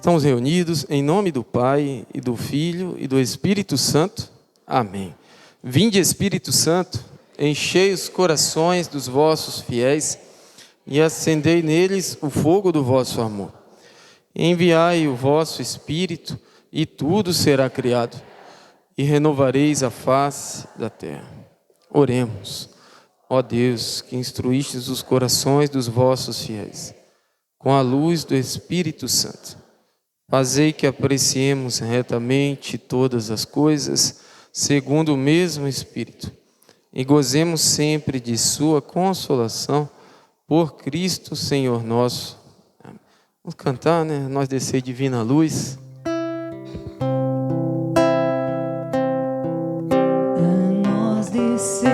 Estamos reunidos em nome do Pai, e do Filho, e do Espírito Santo. Amém. Vinde, Espírito Santo, enchei os corações dos vossos fiéis, e acendei neles o fogo do vosso amor. Enviai o vosso Espírito, e tudo será criado, e renovareis a face da terra. Oremos. Ó Deus, que instruístes os corações dos vossos fiéis, com a luz do Espírito Santo, fazei que apreciemos retamente todas as coisas, segundo o mesmo Espírito, e gozemos sempre de sua consolação, por Cristo Senhor nosso. Vamos cantar, né? Nós descer divina luz. Nós descer.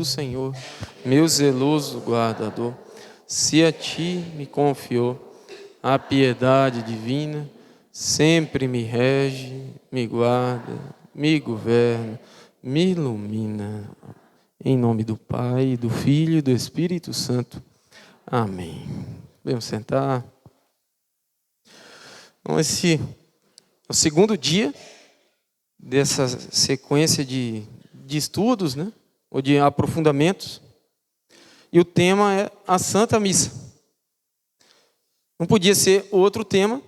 Senhor, meu zeloso guardador, se a ti me confiou a piedade divina, sempre me rege, me guarda, me governa, me ilumina. Em nome do Pai, do Filho e do Espírito Santo. Amém. Vamos sentar. Então, esse é o segundo dia dessa sequência de estudos, né? Ou de aprofundamentos, e o tema é a Santa Missa. Não podia ser outro tema,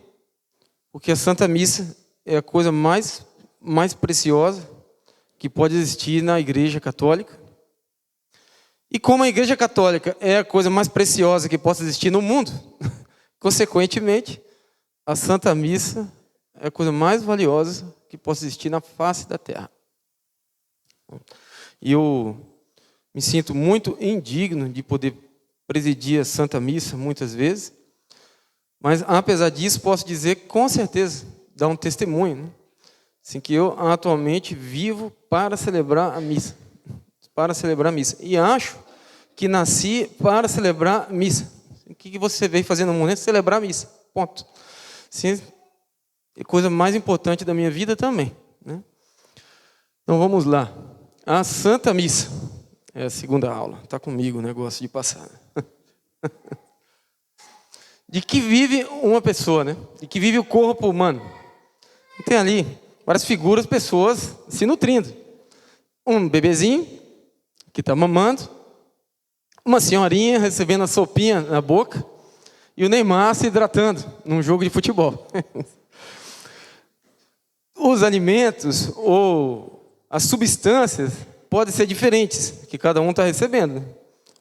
porque a Santa Missa é a coisa mais preciosa que pode existir na Igreja Católica. E como a Igreja Católica é a coisa mais preciosa que possa existir no mundo, consequentemente, a Santa Missa é a coisa mais valiosa que possa existir na face da terra. E eu me sinto muito indigno de poder presidir a Santa Missa muitas vezes, mas apesar disso posso dizer com certeza, dar um testemunho, né? Assim, que eu atualmente vivo para celebrar a missa, e acho que nasci para celebrar a missa. O que você veio fazer no mundo? Celebrar a missa, ponto. Assim, é a coisa mais importante da minha vida também, né? Então vamos lá. A Santa Missa é a segunda aula. Está comigo o negócio de passar. De que vive uma pessoa, né? De que vive o corpo humano. Tem ali várias figuras, pessoas se nutrindo. Um bebezinho que está mamando, uma senhorinha recebendo a sopinha na boca e o Neymar se hidratando num jogo de futebol. Os alimentos ou as substâncias podem ser diferentes, que cada um está recebendo.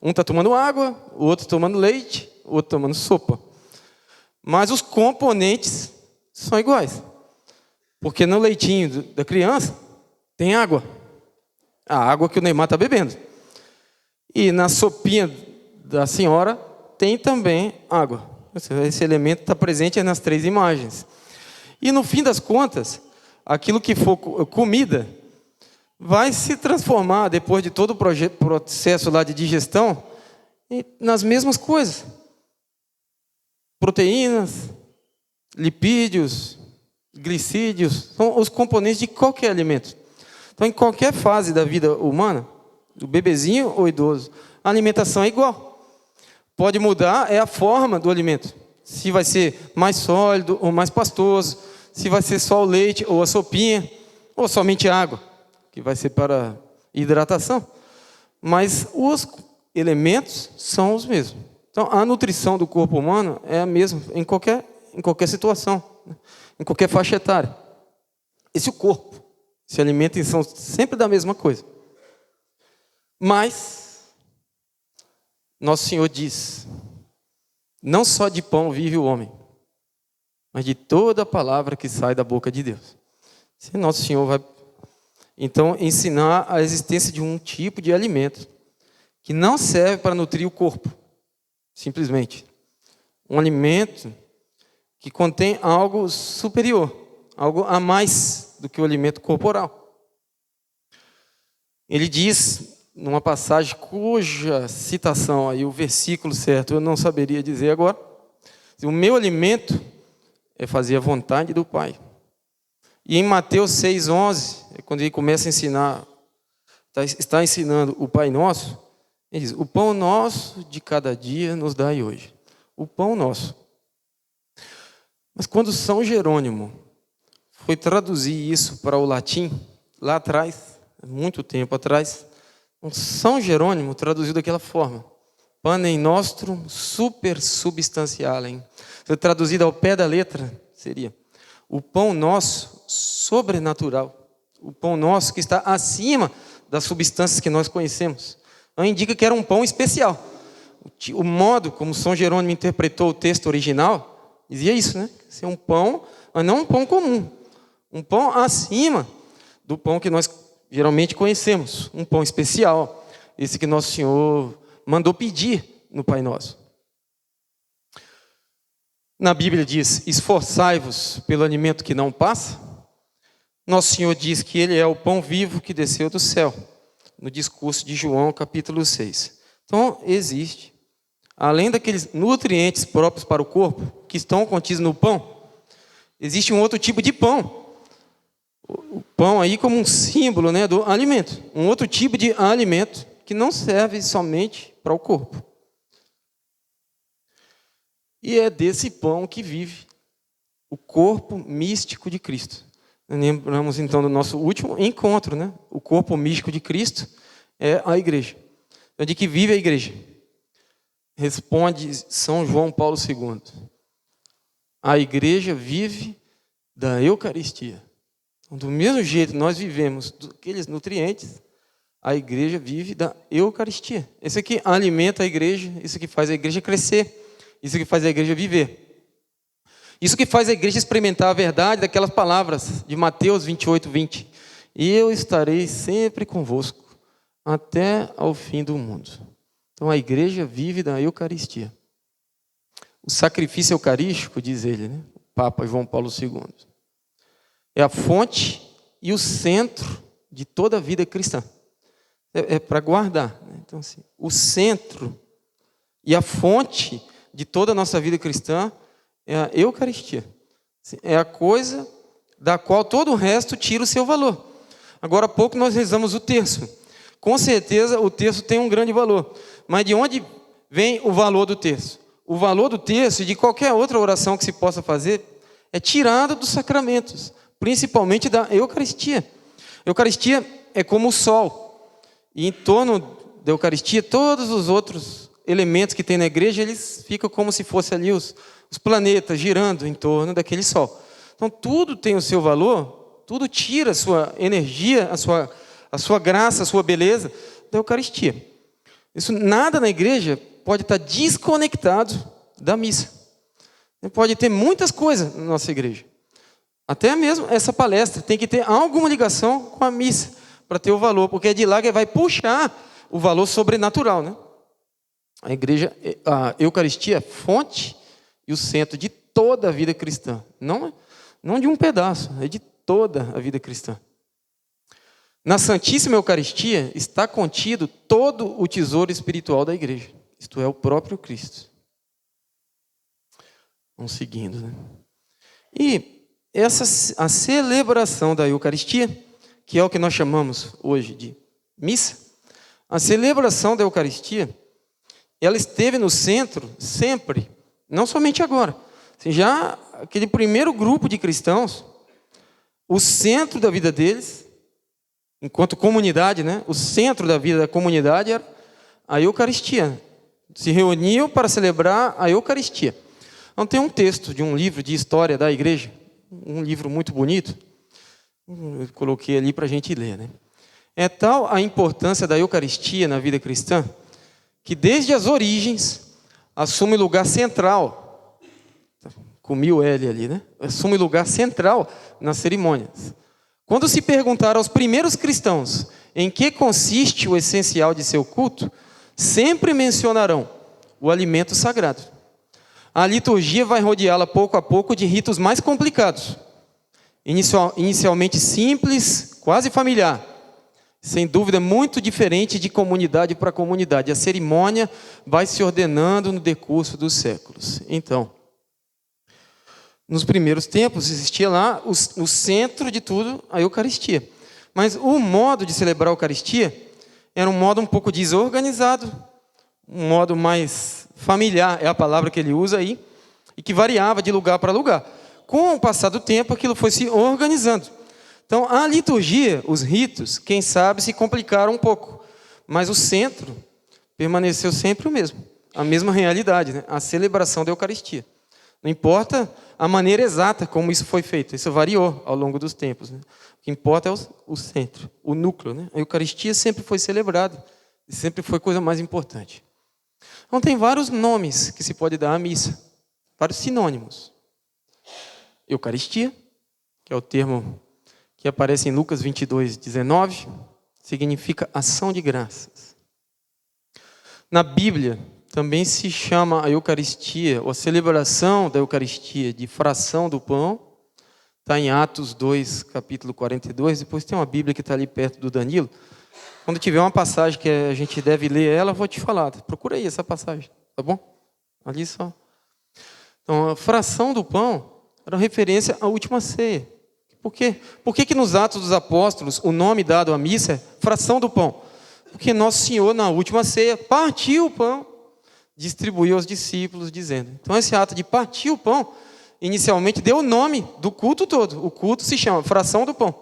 Um está tomando água, o outro tomando leite, o outro tomando sopa. Mas os componentes são iguais. Porque no leitinho da criança tem água. A água que o Neymar está bebendo. E na sopinha da senhora tem também água. Esse elemento está presente nas 3 imagens. E no fim das contas, aquilo que for comida vai se transformar, depois de todo o processo lá de digestão, nas mesmas coisas. Proteínas, lipídios, glicídios, são os componentes de qualquer alimento. Então, em qualquer fase da vida humana, do bebezinho ou idoso, a alimentação é igual. Pode mudar a forma do alimento. Se vai ser mais sólido ou mais pastoso, se vai ser só o leite ou a sopinha, ou somente água, que vai ser para hidratação. Mas os elementos são os mesmos. Então, a nutrição do corpo humano é a mesma em qualquer situação, em qualquer faixa etária. Esse corpo se alimenta e são sempre da mesma coisa. Mas nosso Senhor diz: não só de pão vive o homem, mas de toda a palavra que sai da boca de Deus. Se nosso Senhor vai, então, ensinar a existência de um tipo de alimento que não serve para nutrir o corpo, simplesmente. Um alimento que contém algo superior, algo a mais do que o alimento corporal. Ele diz, numa passagem cuja citação aí, o versículo certo, eu não saberia dizer agora. O meu alimento é fazer a vontade do Pai. E em Mateus 6,11, quando ele começa a ensinar, está ensinando o Pai Nosso, ele diz: o pão nosso de cada dia nos dai hoje. O pão nosso. Mas quando São Jerônimo foi traduzir isso para o latim, lá atrás, muito tempo atrás, São Jerônimo traduziu daquela forma: panem nostrum super substantialem. Traduzido ao pé da letra, seria o pão nosso sobrenatural. O pão nosso que está acima das substâncias que nós conhecemos. Então, indica que era um pão especial. O modo como São Jerônimo interpretou o texto original dizia isso, né? Ser um pão, mas não um pão comum. Um pão acima do pão que nós geralmente conhecemos, um pão especial, esse que Nosso Senhor mandou pedir no Pai Nosso. Na Bíblia diz: esforçai-vos pelo alimento que não passa. Nosso Senhor diz que Ele é o pão vivo que desceu do céu, no discurso de João, capítulo 6. Então, existe, além daqueles nutrientes próprios para o corpo, que estão contidos no pão, existe um outro tipo de pão. O pão aí como um símbolo, né, do alimento. Um outro tipo de alimento que não serve somente para o corpo. E é desse pão que vive o corpo místico de Cristo. Lembramos então do nosso último encontro, né? O corpo místico de Cristo é a igreja. Então, de que vive a igreja? Responde São João Paulo II. A igreja vive da Eucaristia. Do mesmo jeito que nós vivemos daqueles nutrientes, a igreja vive da Eucaristia. Isso aqui alimenta a igreja, isso que faz a igreja crescer, isso que faz a igreja viver. Isso que faz a igreja experimentar a verdade daquelas palavras de Mateus 28:20. E eu estarei sempre convosco, até ao fim do mundo. Então a igreja vive da Eucaristia. O sacrifício eucarístico, diz ele, né? O Papa João Paulo II, é a fonte e o centro de toda a vida cristã. É para guardar, né? Então, assim, o centro e a fonte de toda a nossa vida cristã é a Eucaristia. É a coisa da qual todo o resto tira o seu valor. Agora há pouco nós rezamos o terço. Com certeza o terço tem um grande valor. Mas de onde vem o valor do terço? O valor do terço e de qualquer outra oração que se possa fazer é tirado dos sacramentos, principalmente da Eucaristia. A Eucaristia é como o sol. E em torno da Eucaristia, todos os outros elementos que tem na igreja, eles ficam como se fossem ali os planetas girando em torno daquele sol. Então tudo tem o seu valor, tudo tira a sua energia, a sua graça, a sua beleza da Eucaristia. Isso, nada na igreja pode estar desconectado da missa. Pode ter muitas coisas na nossa igreja. Até mesmo essa palestra tem que ter alguma ligação com a missa para ter o valor, porque é de lá que vai puxar o valor sobrenatural, né? A Eucaristia é fonte e o centro de toda a vida cristã. Não de um pedaço, é de toda a vida cristã. Na Santíssima Eucaristia está contido todo o tesouro espiritual da igreja. Isto é, o próprio Cristo. Vamos seguindo, né? E a celebração da Eucaristia, que é o que nós chamamos hoje de missa, a celebração da Eucaristia, ela esteve no centro sempre, não somente agora. Assim, já aquele primeiro grupo de cristãos, o centro da vida deles, enquanto comunidade, né? O centro da vida da comunidade era a Eucaristia. Se reuniam para celebrar a Eucaristia. Então tem um texto de um livro de história da igreja, um livro muito bonito, eu coloquei ali para a gente ler, né? É tal a importância da Eucaristia na vida cristã, que desde as origens assume lugar central, com 1000 L ali, né? Assume lugar central nas cerimônias. Quando se perguntar aos primeiros cristãos em que consiste o essencial de seu culto, sempre mencionarão o alimento sagrado. A liturgia vai rodeá-la pouco a pouco de ritos mais complicados. Inicialmente simples, quase familiar. Sem dúvida, muito diferente de comunidade para comunidade. A cerimônia vai se ordenando no decurso dos séculos. Então, nos primeiros tempos, existia lá o centro de tudo, a Eucaristia. Mas o modo de celebrar a Eucaristia era um modo um pouco desorganizado, um modo mais familiar, é a palavra que ele usa aí, e que variava de lugar para lugar. Com o passar do tempo, aquilo foi se organizando. Então, a liturgia, os ritos, quem sabe se complicaram um pouco, mas o centro permaneceu sempre o mesmo, a mesma realidade, né? A celebração da Eucaristia. Não importa a maneira exata como isso foi feito, isso variou ao longo dos tempos, né? O que importa é o centro, o núcleo, né? A Eucaristia sempre foi celebrada, e sempre foi a coisa mais importante. Então tem vários nomes que se pode dar à missa, vários sinônimos. Eucaristia, que é o termo que aparece em Lucas 22:19, significa ação de graças. Na Bíblia, também se chama a Eucaristia, ou a celebração da Eucaristia, de fração do pão. Está em Atos 2, capítulo 42. Depois tem uma Bíblia que está ali perto do Danilo. Quando tiver uma passagem que a gente deve ler ela, eu vou te falar. Procura aí essa passagem, tá bom? Ali só. Então, a fração do pão era referência à última ceia. Por quê? Por que nos Atos dos Apóstolos o nome dado à missa é fração do pão? Porque Nosso Senhor, na última ceia, partiu o pão, distribuiu aos discípulos, dizendo. Então, esse ato de partir o pão, inicialmente deu o nome do culto todo. O culto se chama fração do pão,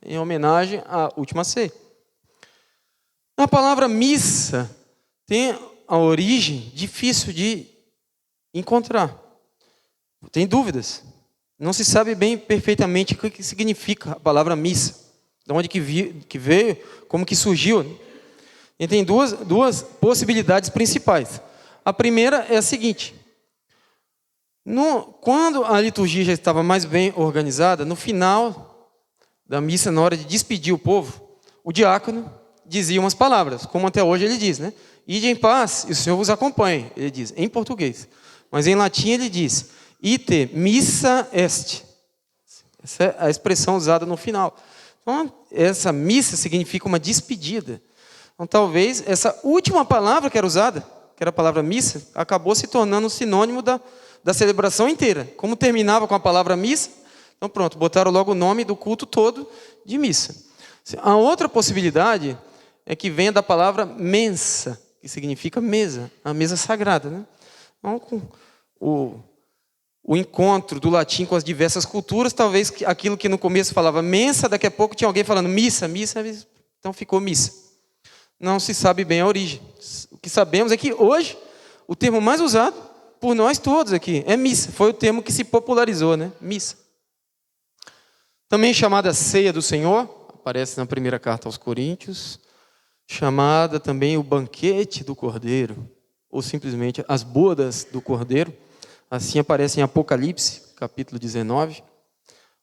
em homenagem à última ceia. A palavra missa tem a origem difícil de encontrar. Tem dúvidas. Não se sabe bem perfeitamente o que significa a palavra missa. De onde que veio, como que surgiu. E tem duas possibilidades principais. A primeira é a seguinte. Quando a liturgia já estava mais bem organizada, no final da missa, na hora de despedir o povo, o diácono dizia umas palavras, como até hoje ele diz, né? Ide em paz e o Senhor vos acompanhe, ele diz, em português. Mas em latim ele diz, ite missa est. Essa é a expressão usada no final. Então, essa missa significa uma despedida. Então, talvez essa última palavra que era usada, que era a palavra missa, acabou se tornando um sinônimo da celebração inteira. Como terminava com a palavra missa, então pronto, botaram logo o nome do culto todo de missa. A outra possibilidade é que venha da palavra mensa, que significa mesa, a mesa sagrada, né? Então, com o encontro do latim com as diversas culturas, talvez aquilo que no começo falava mensa, daqui a pouco tinha alguém falando missa, então ficou missa. Não se sabe bem a origem. O que sabemos é que hoje, o termo mais usado por nós todos aqui é missa. Foi o termo que se popularizou, né? Missa. Também chamada ceia do Senhor, aparece na primeira carta aos Coríntios, chamada também o banquete do Cordeiro, ou simplesmente as bodas do Cordeiro. Assim aparece em Apocalipse, capítulo 19.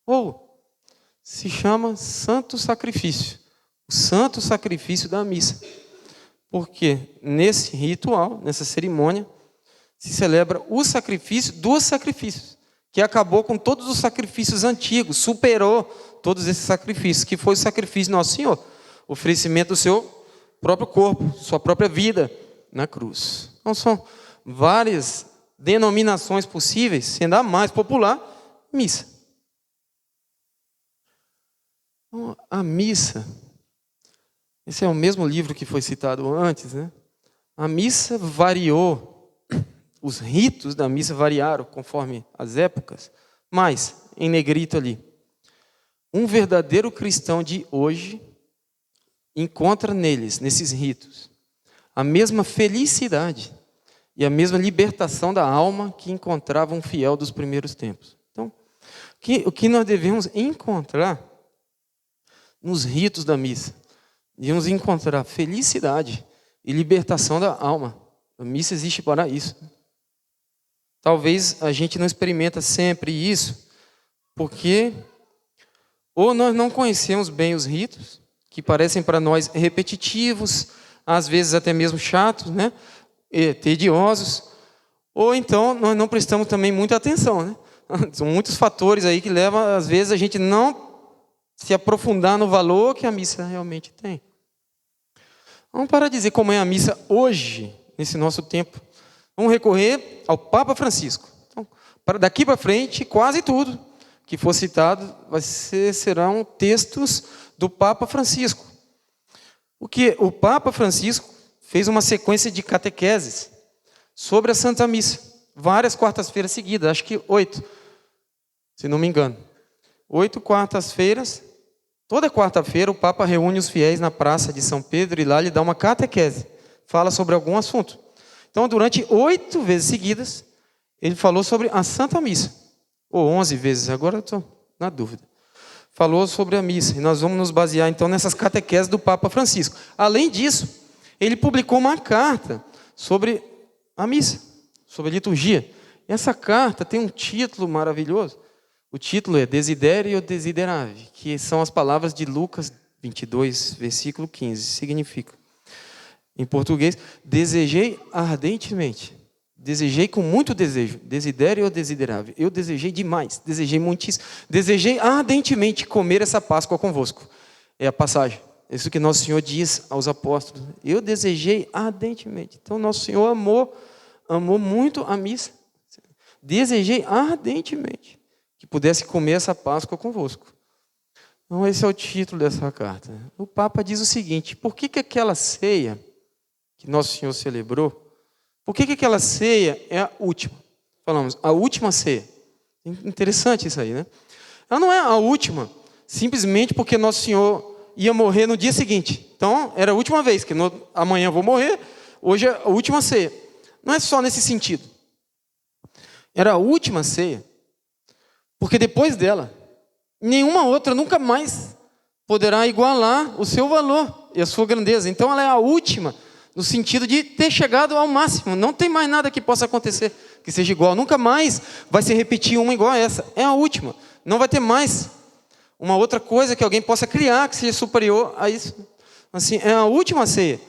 Ou se chama santo sacrifício, o santo sacrifício da missa. Porque nesse ritual, nessa cerimônia, se celebra o sacrifício dos sacrifícios, que acabou com todos os sacrifícios antigos, superou todos esses sacrifícios, que foi o sacrifício de Nosso Senhor, o oferecimento do seu próprio corpo, sua própria vida na cruz. Então são várias denominações possíveis, sendo a mais popular, missa. Então, a missa, esse é o mesmo livro que foi citado antes, né? A missa variou, os ritos da missa variaram conforme as épocas, mas, em negrito ali, um verdadeiro cristão de hoje encontra neles, nesses ritos, a mesma felicidade e a mesma libertação da alma que encontrava um fiel dos primeiros tempos. Então, o que nós devemos encontrar nos ritos da missa? Devemos encontrar felicidade e libertação da alma. A missa existe para isso. Talvez a gente não experimenta sempre isso, porque ou nós não conhecemos bem os ritos, que parecem para nós repetitivos, às vezes até mesmo chatos, né? E tediosos, ou então nós não prestamos também muita atenção, né? São muitos fatores aí que levam, às vezes, a gente não se aprofundar no valor que a missa realmente tem. Vamos para dizer como é a missa hoje, nesse nosso tempo. Vamos recorrer ao Papa Francisco. Então, daqui para frente, quase tudo que for citado serão textos do Papa Francisco. O Papa Francisco fez uma sequência de catequeses sobre a Santa Missa, várias quartas-feiras seguidas, acho que 8, se não me engano. 8 quartas-feiras. Toda quarta-feira o Papa reúne os fiéis na praça de São Pedro e lá lhe dá uma catequese, fala sobre algum assunto. Então, durante 8 vezes seguidas, ele falou sobre a Santa Missa, ou 11 vezes, agora eu estou na dúvida. Falou sobre a missa, e nós vamos nos basear então nessas catequeses do Papa Francisco. Além disso, ele publicou uma carta sobre a missa, sobre a liturgia. E essa carta tem um título maravilhoso. O título é Desiderio Desideravi, que são as palavras de Lucas 22, versículo 15. Significa, em português, desejei ardentemente, desejei com muito desejo, desiderio desideravi. Eu desejei demais, desejei muitíssimo, desejei ardentemente comer essa Páscoa convosco. É a passagem. É isso que Nosso Senhor diz aos apóstolos. Eu desejei ardentemente. Então, Nosso Senhor amou muito a missa. Desejei ardentemente que pudesse comer essa Páscoa convosco. Então, esse é o título dessa carta. O Papa diz o seguinte: por que aquela ceia que Nosso Senhor celebrou, por que aquela ceia é a última? Falamos, a última ceia. Interessante isso aí, né? Ela não é a última, simplesmente porque Nosso Senhor ia morrer no dia seguinte. Então, era a última vez, que amanhã eu vou morrer, hoje é a última ceia. Não é só nesse sentido. Era a última ceia, porque depois dela, nenhuma outra nunca mais poderá igualar o seu valor e a sua grandeza. Então, ela é a última, no sentido de ter chegado ao máximo. Não tem mais nada que possa acontecer que seja igual. Nunca mais vai se repetir uma igual a essa. É a última. Não vai ter mais uma outra coisa que alguém possa criar que seja superior a isso. Assim, é a última ceia.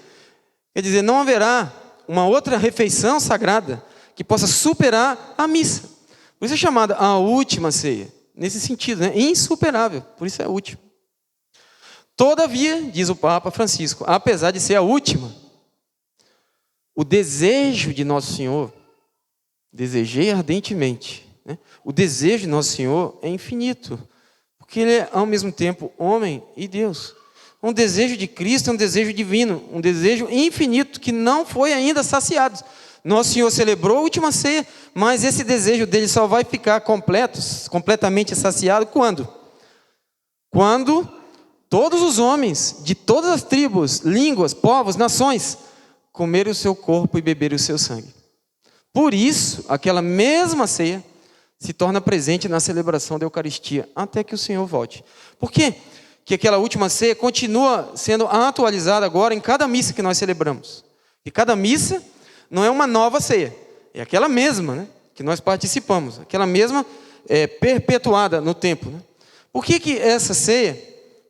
Quer dizer, não haverá uma outra refeição sagrada que possa superar a missa. Por isso é chamada a última ceia. Nesse sentido, né? Insuperável. Por isso é a última. Todavia, diz o Papa Francisco, apesar de ser a última, o desejo de Nosso Senhor, desejei ardentemente, né? O desejo de Nosso Senhor é infinito, porque Ele é ao mesmo tempo homem e Deus. Um desejo de Cristo é um desejo divino, um desejo infinito que não foi ainda saciado. Nosso Senhor celebrou a última ceia, mas esse desejo dele só vai ficar completamente saciado quando? Quando todos os homens de todas as tribos, línguas, povos, nações comerem o seu corpo e beberem o seu sangue. Por isso, aquela mesma ceia se torna presente na celebração da Eucaristia, até que o Senhor volte. Por quê? Que aquela última ceia continua sendo atualizada agora em cada missa que nós celebramos. E cada missa não é uma nova ceia, é aquela mesma, né, que nós participamos, aquela mesma perpetuada no tempo. Né? Por que essa ceia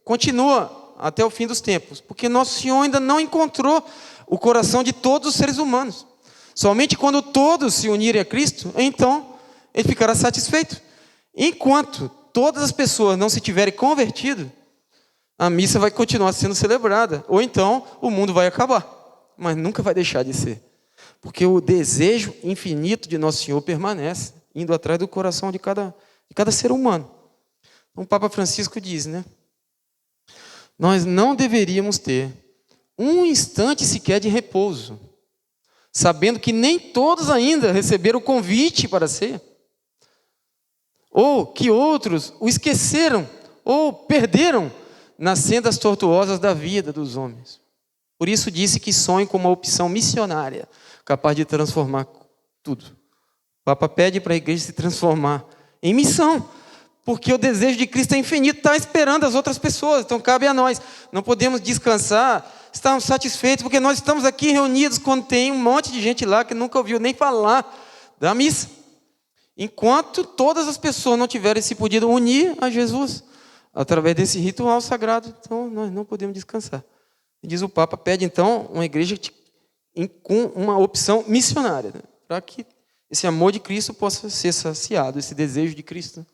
continua até o fim dos tempos? Porque Nosso Senhor ainda não encontrou o coração de todos os seres humanos. Somente quando todos se unirem a Cristo, então ele ficará satisfeito. Enquanto todas as pessoas não se tiverem convertido, a missa vai continuar sendo celebrada. Ou então o mundo vai acabar. Mas nunca vai deixar de ser. Porque o desejo infinito de Nosso Senhor permanece, indo atrás do coração de cada ser humano. Então, o Papa Francisco diz, né? Nós não deveríamos ter um instante sequer de repouso, sabendo que nem todos ainda receberam o convite para a ceia, ou que outros o esqueceram, ou perderam nas sendas tortuosas da vida dos homens. Por isso disse que sonho com uma opção missionária, capaz de transformar tudo. O Papa pede para a igreja se transformar em missão, porque o desejo de Cristo é infinito, está esperando as outras pessoas, então cabe a nós. Não podemos descansar, estarmos satisfeitos, porque nós estamos aqui reunidos quando tem um monte de gente lá que nunca ouviu nem falar da missa. Enquanto todas as pessoas não tiverem se podido unir a Jesus, através desse ritual sagrado, então nós não podemos descansar. Diz o Papa, pede então uma igreja com uma opção missionária, né? Para que esse amor de Cristo possa ser saciado, esse desejo de Cristo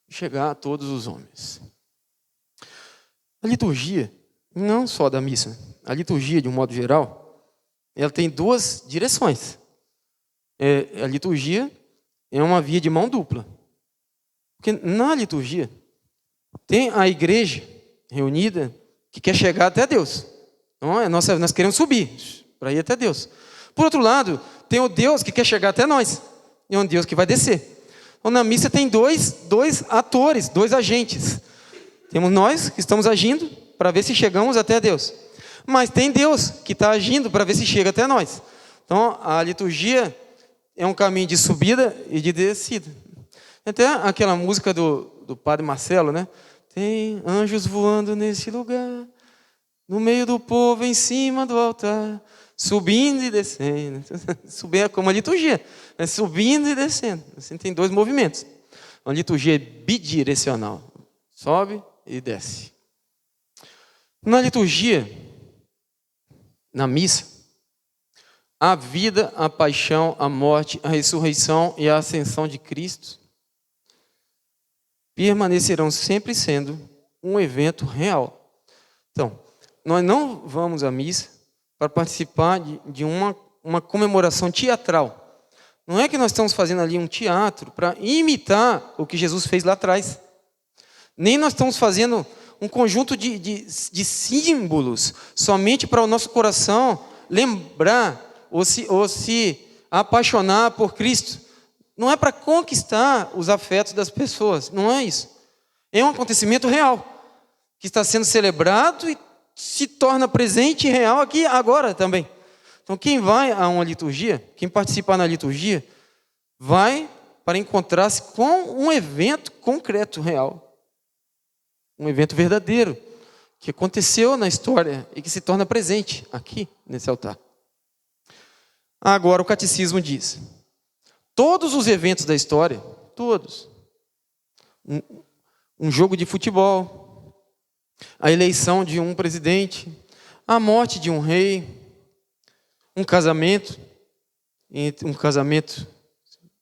chegar a todos os homens. A liturgia, não só da missa, a liturgia de um modo geral, ela tem duas direções. A liturgia é uma via de mão dupla. Porque na liturgia tem a igreja reunida que quer chegar até Deus. Então, nós queremos subir para ir até Deus. Por outro lado, tem o Deus que quer chegar até nós. E é um Deus que vai descer. Então, na missa tem dois atores, dois agentes. Temos nós que estamos agindo para ver se chegamos até Deus. Mas tem Deus que está agindo para ver se chega até nós. Então, a liturgia é um caminho de subida e de descida. Até aquela música do Padre Marcelo, né? Tem anjos voando nesse lugar, no meio do povo, em cima do altar, subindo e descendo. Subir é como a liturgia, né? Subindo e descendo. Assim, tem dois movimentos. A liturgia é bidirecional. Sobe e desce. Na liturgia, na missa, a vida, a paixão, a morte, a ressurreição e a ascensão de Cristo permanecerão sempre sendo um evento real. Então, nós não vamos à missa para participar de uma comemoração teatral. Não é que nós estamos fazendo ali um teatro para imitar o que Jesus fez lá atrás. Nem nós estamos fazendo um conjunto de símbolos somente para o nosso coração lembrar ou se apaixonar por Cristo. Não é para conquistar os afetos das pessoas, não é isso. É um acontecimento real, que está sendo celebrado e se torna presente e real aqui agora também. Então quem vai a uma liturgia, quem participar na liturgia, vai para encontrar-se com um evento concreto, real. Um evento verdadeiro, que aconteceu na história e que se torna presente aqui nesse altar. Agora o catecismo diz: todos os eventos da história, todos, um jogo de futebol, a eleição de um presidente, a morte de um rei, um casamento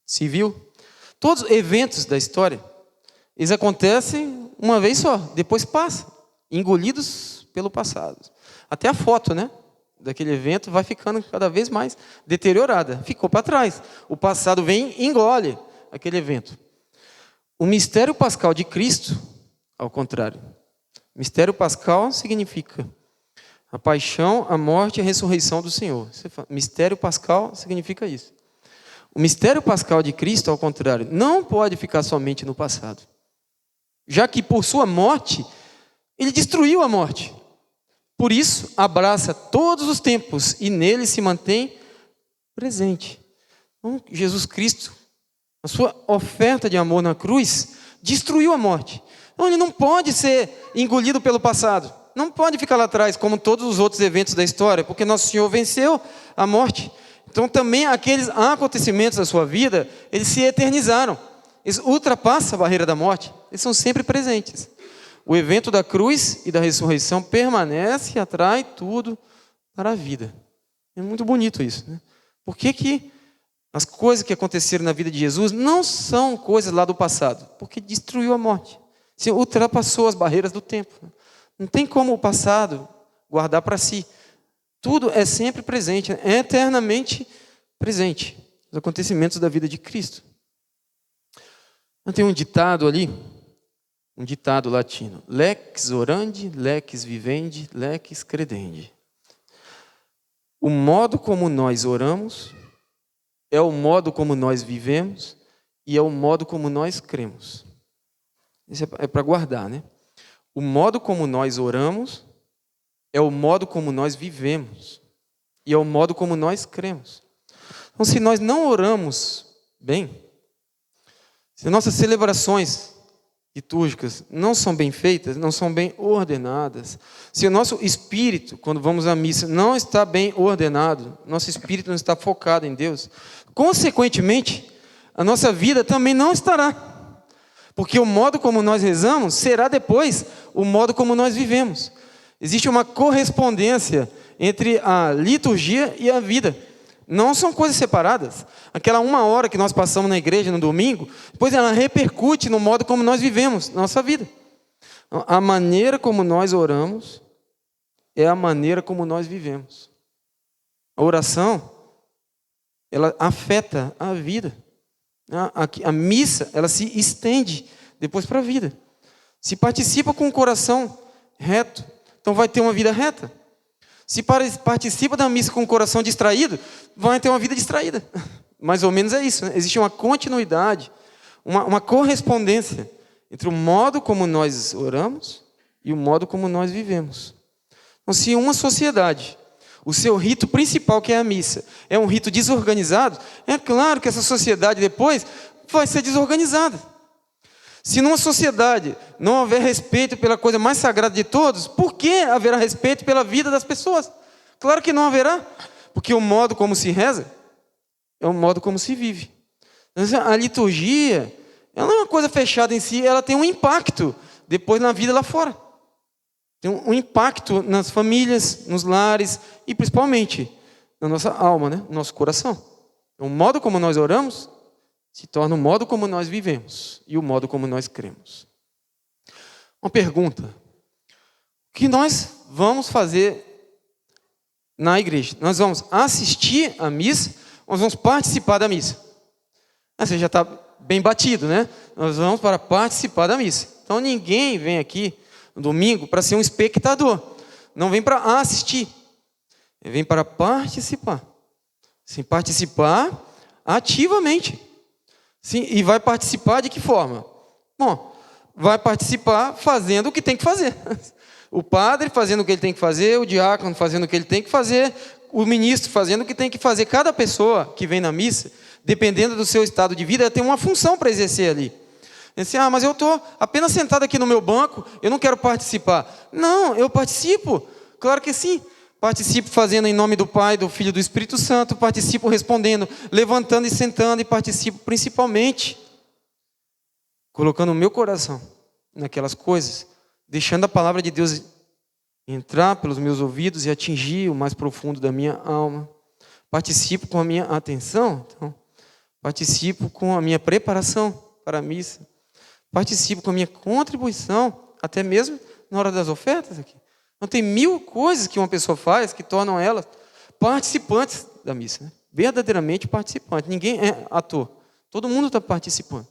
civil, todos os eventos da história, eles acontecem uma vez só, depois passa, engolidos pelo passado. Até a foto, né, daquele evento vai ficando cada vez mais deteriorada. Ficou para trás. O passado vem e engole aquele evento. O mistério pascal de Cristo, ao contrário. Mistério pascal significa a paixão, a morte e a ressurreição do Senhor. Mistério pascal significa isso. O mistério pascal de Cristo, ao contrário, não pode ficar somente no passado. Já que por sua morte, ele destruiu a morte. Por isso, abraça todos os tempos e nele se mantém presente. Então, Jesus Cristo, a sua oferta de amor na cruz, destruiu a morte. Então, ele não pode ser engolido pelo passado. Não pode ficar lá atrás, como todos os outros eventos da história, porque Nosso Senhor venceu a morte. Então, também aqueles acontecimentos da sua vida, eles se eternizaram. Eles ultrapassam a barreira da morte. Eles são sempre presentes. O evento da cruz e da ressurreição permanece e atrai tudo para a vida. É muito bonito isso, né? Por que as coisas que aconteceram na vida de Jesus não são coisas lá do passado? Porque destruiu a morte. Se ultrapassou as barreiras do tempo. Não tem como o passado guardar para si. Tudo é sempre presente, é eternamente presente. Os acontecimentos da vida de Cristo. Tem um ditado ali, um ditado latino. Lex orandi, lex vivendi, lex credendi. O modo como nós oramos é o modo como nós vivemos e é o modo como nós cremos. Isso é para guardar, né? O modo como nós oramos é o modo como nós vivemos e é o modo como nós cremos. Então, se nós não oramos bem, se nossas celebrações litúrgicas não são bem feitas, não são bem ordenadas, se o nosso espírito, quando vamos à missa, não está bem ordenado, nosso espírito não está focado em Deus, consequentemente, a nossa vida também não estará. Porque o modo como nós rezamos será depois o modo como nós vivemos. Existe uma correspondência entre a liturgia e a vida. Não são coisas separadas. Aquela 1 hora que nós passamos na igreja no domingo, depois ela repercute no modo como nós vivemos nossa vida. A maneira como nós oramos é a maneira como nós vivemos. A oração, ela afeta a vida. A missa, ela se estende depois para a vida. Se participa com o coração reto, então vai ter uma vida reta. Se participa da missa com o coração distraído, vai ter uma vida distraída. Mais ou menos é isso, né? Existe uma continuidade, uma correspondência entre o modo como nós oramos e o modo como nós vivemos. Então, se uma sociedade, o seu rito principal, que é a missa, é um rito desorganizado, é claro que essa sociedade depois vai ser desorganizada. Se numa sociedade não houver respeito pela coisa mais sagrada de todos, por que haverá respeito pela vida das pessoas? Claro que não haverá, porque o modo como se reza é o modo como se vive. A liturgia, ela não é uma coisa fechada em si, ela tem um impacto depois na vida lá fora. Tem um impacto nas famílias, nos lares e principalmente na nossa alma, né? No nosso coração. Então, o modo como nós oramos se torna o modo como nós vivemos e o modo como nós cremos. Uma pergunta. O que nós vamos fazer na igreja? Nós vamos assistir à missa, nós vamos participar da missa. Você já está bem batido, né? Nós vamos para participar da missa. Então ninguém vem aqui no domingo para ser um espectador. Não vem para assistir. Ele vem para participar. Sim, participar ativamente. Sim, e vai participar de que forma? Bom, vai participar fazendo o que tem que fazer. O padre fazendo o que ele tem que fazer, o diácono fazendo o que ele tem que fazer, o ministro fazendo o que tem que fazer. Cada pessoa que vem na missa, dependendo do seu estado de vida, ela tem uma função para exercer ali. Assim, mas eu estou apenas sentado aqui no meu banco, eu não quero participar. Não, eu participo, claro que sim. Participo fazendo em nome do Pai, do Filho e do Espírito Santo, participo respondendo, levantando e sentando, e participo principalmente colocando o meu coração naquelas coisas, deixando a palavra de Deus entrar pelos meus ouvidos e atingir o mais profundo da minha alma. Participo com a minha atenção, então, participo com a minha preparação para a missa, participo com a minha contribuição, até mesmo na hora das ofertas aqui. Então tem 1000 coisas que uma pessoa faz que tornam ela participantes da missa, né? Verdadeiramente participante. Ninguém é ator. Todo mundo está participando.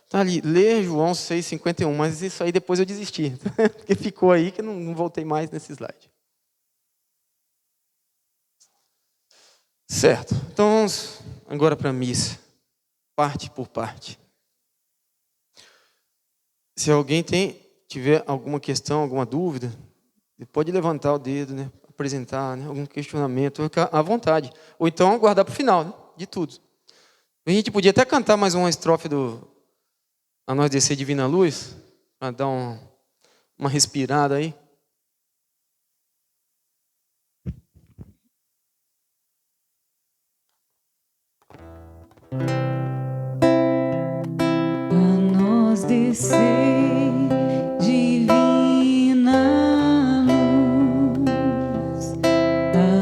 Está ali, lê João 6,51, mas isso aí depois eu desisti. Porque ficou aí que eu não voltei mais nesse slide. Certo. Então vamos agora para a missa. Parte por parte. Se alguém tiver alguma questão, alguma dúvida, pode levantar o dedo, né? Apresentar, né? Algum questionamento, ficar à vontade. Ou então guardar para o final, né? De tudo. A gente podia até cantar mais uma estrofe do A Nós Descer Divina Luz, para dar uma respirada aí. A nós descer divina luz, a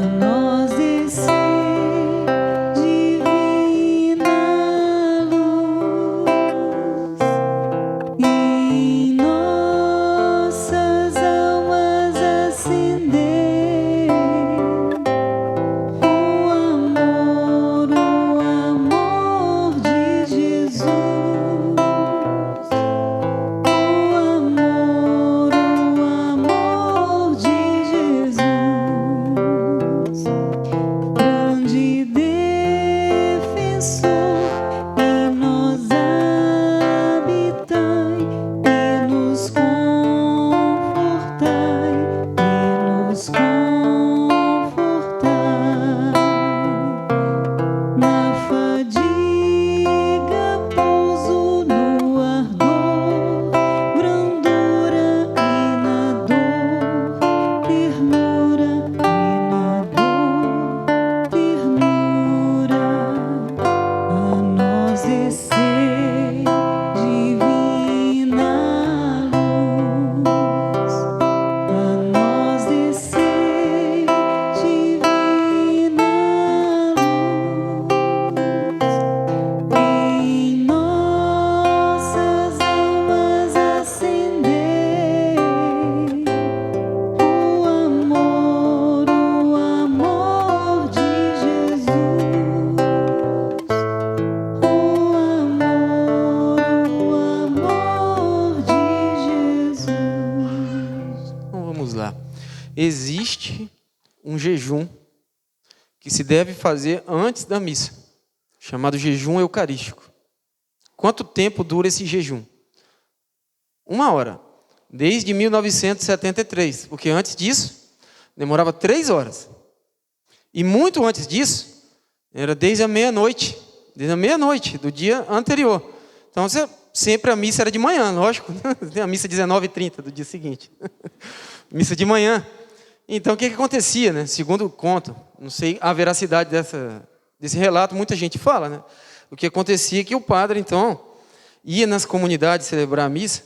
que se deve fazer antes da missa, chamado jejum eucarístico. Quanto tempo dura esse jejum? 1 hora, desde 1973, porque antes disso demorava 3 horas. E muito antes disso, era desde a meia-noite do dia anterior. Então, sempre a missa era de manhã, lógico. Tem a missa 19h30 do dia seguinte. Missa de manhã. Então, o que acontecia, né? Segundo conta, não sei a veracidade desse relato, muita gente fala, né? O que acontecia é que o padre, então, ia nas comunidades celebrar a missa.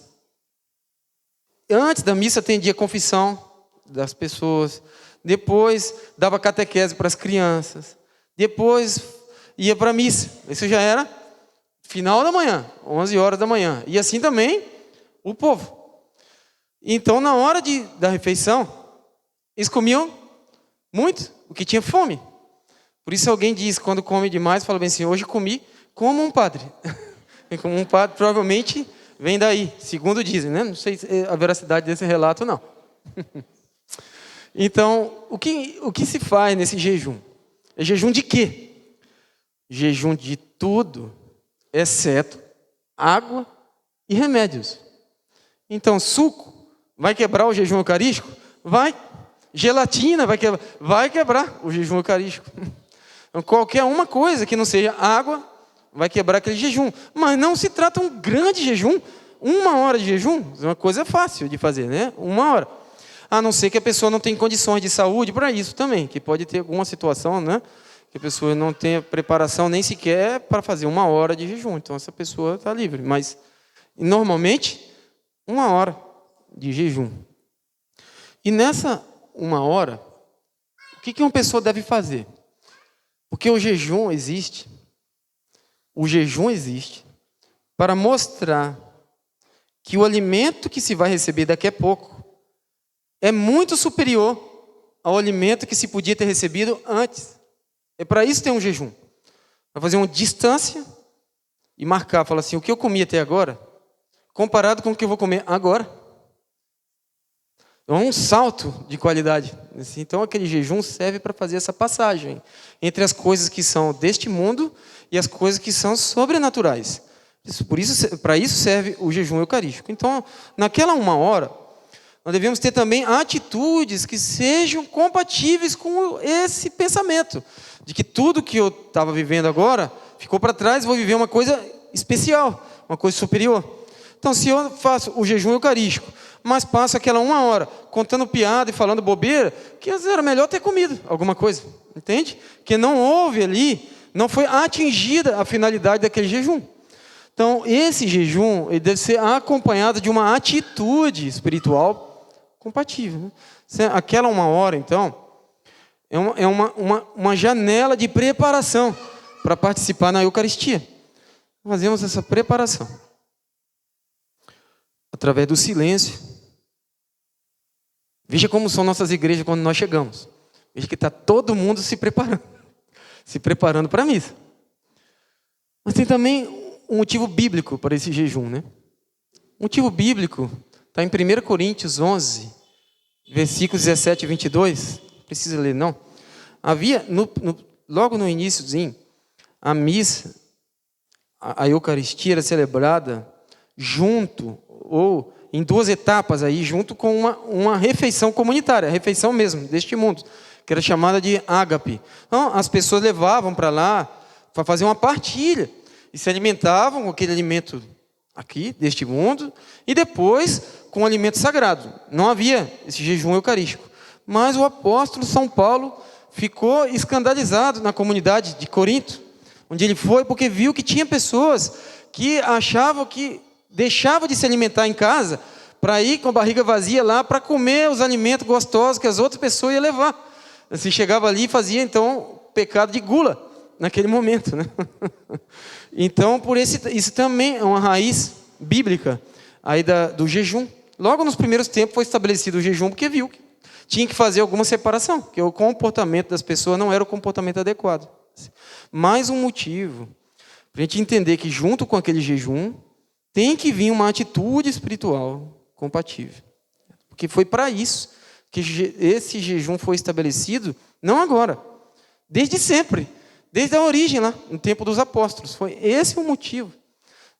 Antes da missa atendia a confissão das pessoas, depois dava catequese para as crianças, depois ia para a missa. Isso já era final da manhã, 11 horas da manhã. E assim também o povo. Então, na hora da refeição, eles comiam muito, o que tinha fome. Por isso alguém diz, quando come demais, fala bem assim, hoje comi como um padre. Como um padre, provavelmente vem daí, segundo dizem, né? Não sei a veracidade desse relato, não. Então, o que se faz nesse jejum? É jejum de quê? Jejum de tudo, exceto água e remédios. Então, suco vai quebrar o jejum eucarístico? Vai. Gelatina vai quebrar o jejum eucarístico. Então, qualquer uma coisa que não seja água vai quebrar aquele jejum. Mas não se trata um grande jejum. 1 hora de jejum é uma coisa fácil de fazer, né? 1 hora. A não ser que a pessoa não tenha condições de saúde para isso também, que pode ter alguma situação, né? Que a pessoa não tenha preparação nem sequer para fazer 1 hora de jejum. Então, essa pessoa está livre. Mas, normalmente, 1 hora de jejum. E nessa 1 hora, o que uma pessoa deve fazer? Porque o jejum existe para mostrar que o alimento que se vai receber daqui a pouco é muito superior ao alimento que se podia ter recebido antes. É para isso que tem um jejum. Para fazer uma distância e marcar, falar assim, o que eu comi até agora, comparado com o que eu vou comer agora. É um salto de qualidade. Então, aquele jejum serve para fazer essa passagem entre as coisas que são deste mundo e as coisas que são sobrenaturais. Para isso serve o jejum eucarístico. Então, naquela 1 hora, nós devemos ter também atitudes que sejam compatíveis com esse pensamento, de que tudo que eu estava vivendo agora ficou para trás, vou viver uma coisa especial, uma coisa superior. Então, se eu faço o jejum eucarístico, mas passo aquela 1 hora contando piada e falando bobeira, que às vezes era melhor ter comido alguma coisa, entende? Que não houve ali, não foi atingida a finalidade daquele jejum. Então, esse jejum ele deve ser acompanhado de uma atitude espiritual compatível. Né? Aquela 1 hora, então, é uma janela de preparação para participar na Eucaristia. Fazemos essa preparação através do silêncio. Veja como são nossas igrejas quando nós chegamos. Veja que está todo mundo se preparando para a missa. Mas tem também um motivo bíblico para esse jejum, né? O motivo bíblico está em 1 Coríntios 11, versículos 17 e 22. Não precisa ler, não. Havia, logo no iníciozinho, a missa, a Eucaristia era celebrada junto, ou em 2 etapas, aí, junto com uma refeição comunitária, a refeição mesmo, deste mundo, que era chamada de ágape. Então, as pessoas levavam para lá para fazer uma partilha, e se alimentavam com aquele alimento aqui, deste mundo, e depois com o alimento sagrado. Não havia esse jejum eucarístico. Mas o apóstolo São Paulo ficou escandalizado na comunidade de Corinto, onde ele foi, porque viu que tinha pessoas que achavam que deixavam de se alimentar em casa para ir com a barriga vazia lá para comer os alimentos gostosos que as outras pessoas iam levar. Assim, chegava ali e fazia, então, pecado de gula naquele momento, né? Então, isso também é uma raiz bíblica aí do jejum. Logo nos primeiros tempos foi estabelecido o jejum, porque viu que tinha que fazer alguma separação, que o comportamento das pessoas não era o comportamento adequado. Mais um motivo para a gente entender que junto com aquele jejum tem que vir uma atitude espiritual compatível. Porque foi para isso que esse jejum foi estabelecido, não agora, Desde sempre, desde a origem lá, no tempo dos apóstolos. Foi esse o motivo,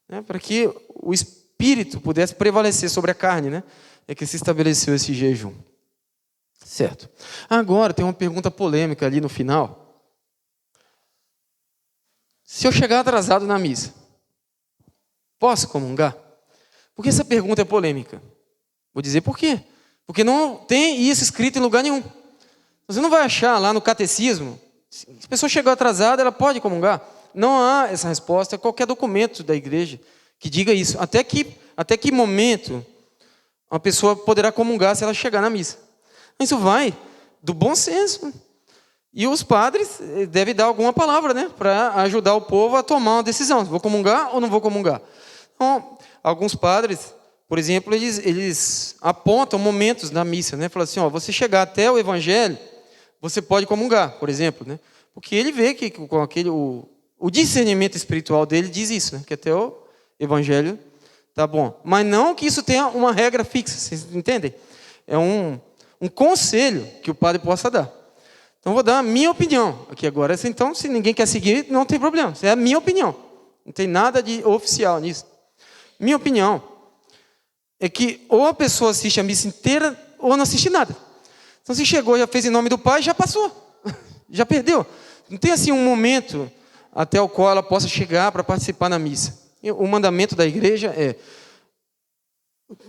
né, para que o Espírito pudesse prevalecer sobre a carne, né, é que se estabeleceu esse jejum. Certo. Agora tem uma pergunta polêmica ali no final. Se eu chegar atrasado na missa, posso comungar? Por que essa pergunta é polêmica? Vou dizer por quê. Porque não tem isso escrito em lugar nenhum. Você não vai achar lá no catecismo, se a pessoa chegou atrasada, ela pode comungar? Não há essa resposta em qualquer documento da igreja que diga isso. Até que momento uma pessoa poderá comungar se ela chegar na missa? Isso vai do bom senso. E os padres devem dar alguma palavra, né, para ajudar o povo a tomar uma decisão. Vou comungar ou não vou comungar? Então, alguns padres, por exemplo, eles apontam momentos na missa, né? Falam assim, você chegar até o evangelho, você pode comungar, por exemplo, né? Porque ele vê que com o discernimento espiritual dele diz isso, né? Que até o evangelho tá bom. Mas não que isso tenha uma regra fixa, vocês entendem? É um conselho que o padre possa dar. Então, vou dar a minha opinião aqui agora. Então, se ninguém quer seguir, não tem problema. É a minha opinião. Não tem nada de oficial nisso. Minha opinião é que ou a pessoa assiste a missa inteira ou não assiste nada. Então, se chegou, já fez em nome do Pai, já passou. Já perdeu. Não tem assim um momento até o qual ela possa chegar para participar na missa. O mandamento da igreja é,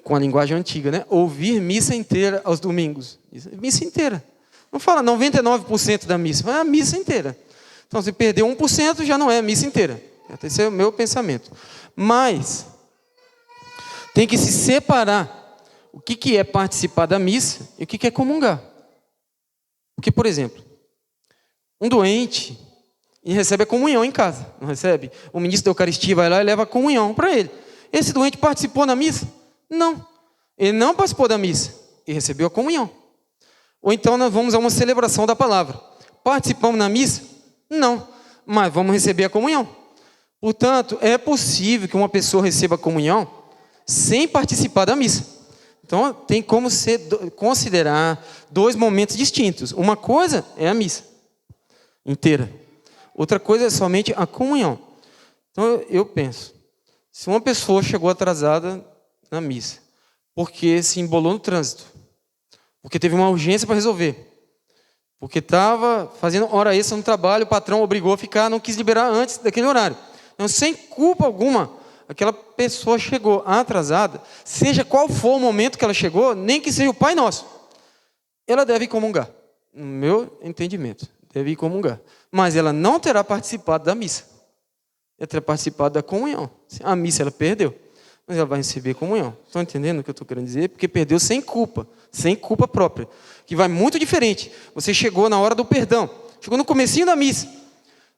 com a linguagem antiga, né? Ouvir missa inteira aos domingos. Missa inteira. Não fala 99% da missa, fala a missa inteira. Então, se perder 1%, já não é a missa inteira. Esse é o meu pensamento. Mas tem que se separar o que é participar da missa e o que é comungar. Porque, por exemplo, um doente e recebe a comunhão em casa, não recebe? O ministro da Eucaristia vai lá e leva a comunhão para ele. Esse doente participou da missa? Não. Ele não participou da missa e recebeu a comunhão. Ou então nós vamos a uma celebração da palavra. Participamos na missa? Não. Mas vamos receber a comunhão. Portanto, é possível que uma pessoa receba a comunhão sem participar da missa. Então, tem como considerar dois momentos distintos. Uma coisa é a missa inteira. Outra coisa é somente a comunhão. Então, eu penso, se uma pessoa chegou atrasada na missa, porque se embolou no trânsito, porque teve uma urgência para resolver, porque estava fazendo hora extra no trabalho, o patrão obrigou a ficar, não quis liberar antes daquele horário. Então, sem culpa alguma, aquela pessoa chegou atrasada, seja qual for o momento que ela chegou, nem que seja o Pai Nosso, ela deve comungar, no meu entendimento, deve comungar. Mas ela não terá participado da missa, ela terá participado da comunhão. A missa ela perdeu, mas ela vai receber comunhão. Estão entendendo o que eu estou querendo dizer? Porque perdeu sem culpa própria, que vai muito diferente. Você chegou na hora do perdão, chegou no comecinho da missa,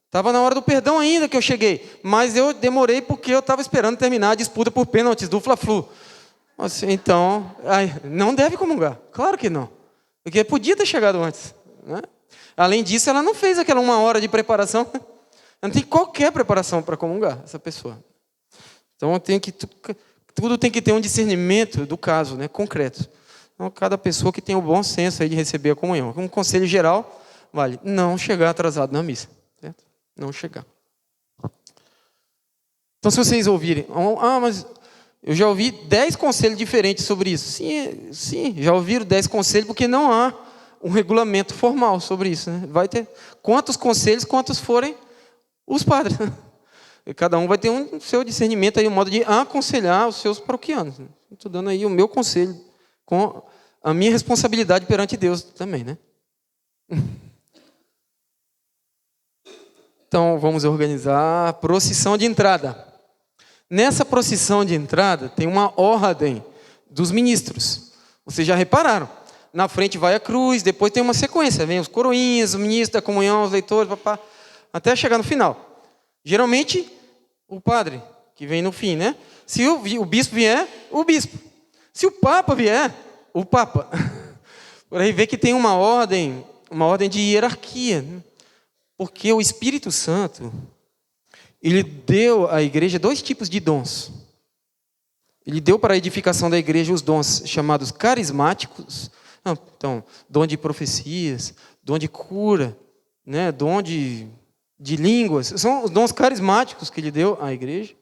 estava na hora do perdão ainda que eu cheguei, mas eu demorei porque eu estava esperando terminar a disputa por pênaltis do Fla-Flu. Então, não deve comungar. Claro que não. Porque podia ter chegado antes, né? Além disso, ela não fez aquela 1 hora de preparação. Ela não tem qualquer preparação para comungar, essa pessoa. Então, tudo tem que ter um discernimento do caso, né, concreto. Então, cada pessoa que tem o bom senso aí de receber a comunhão. Um conselho geral, vale não chegar atrasado na missa. Certo? Não chegar. Então, se vocês ouvirem, mas eu já ouvi 10 conselhos diferentes sobre isso. Sim, já ouviram 10 conselhos, porque não há um regulamento formal sobre isso, né? Vai ter quantos conselhos, quantos forem os padres. E cada um vai ter um seu discernimento, aí, um modo de aconselhar os seus paroquianos. Estou dando aí o meu conselho, com a minha responsabilidade perante Deus também, né? Então, vamos organizar a procissão de entrada. Nessa procissão de entrada, tem uma ordem dos ministros. Vocês já repararam? Na frente vai a cruz, depois tem uma sequência. Vem os coroinhas, o ministro da comunhão, os leitores, até chegar no final. Geralmente, o padre, que vem no fim, né? Se o bispo vier, o bispo. Se o papa vier, o papa. Por aí vê que tem uma ordem de hierarquia, né? Porque o Espírito Santo, ele deu à igreja 2 tipos de dons. Ele deu para a edificação da igreja os dons chamados carismáticos. Então, dom de profecias, dom de cura, né, dom de línguas, são os dons carismáticos que ele deu à igreja.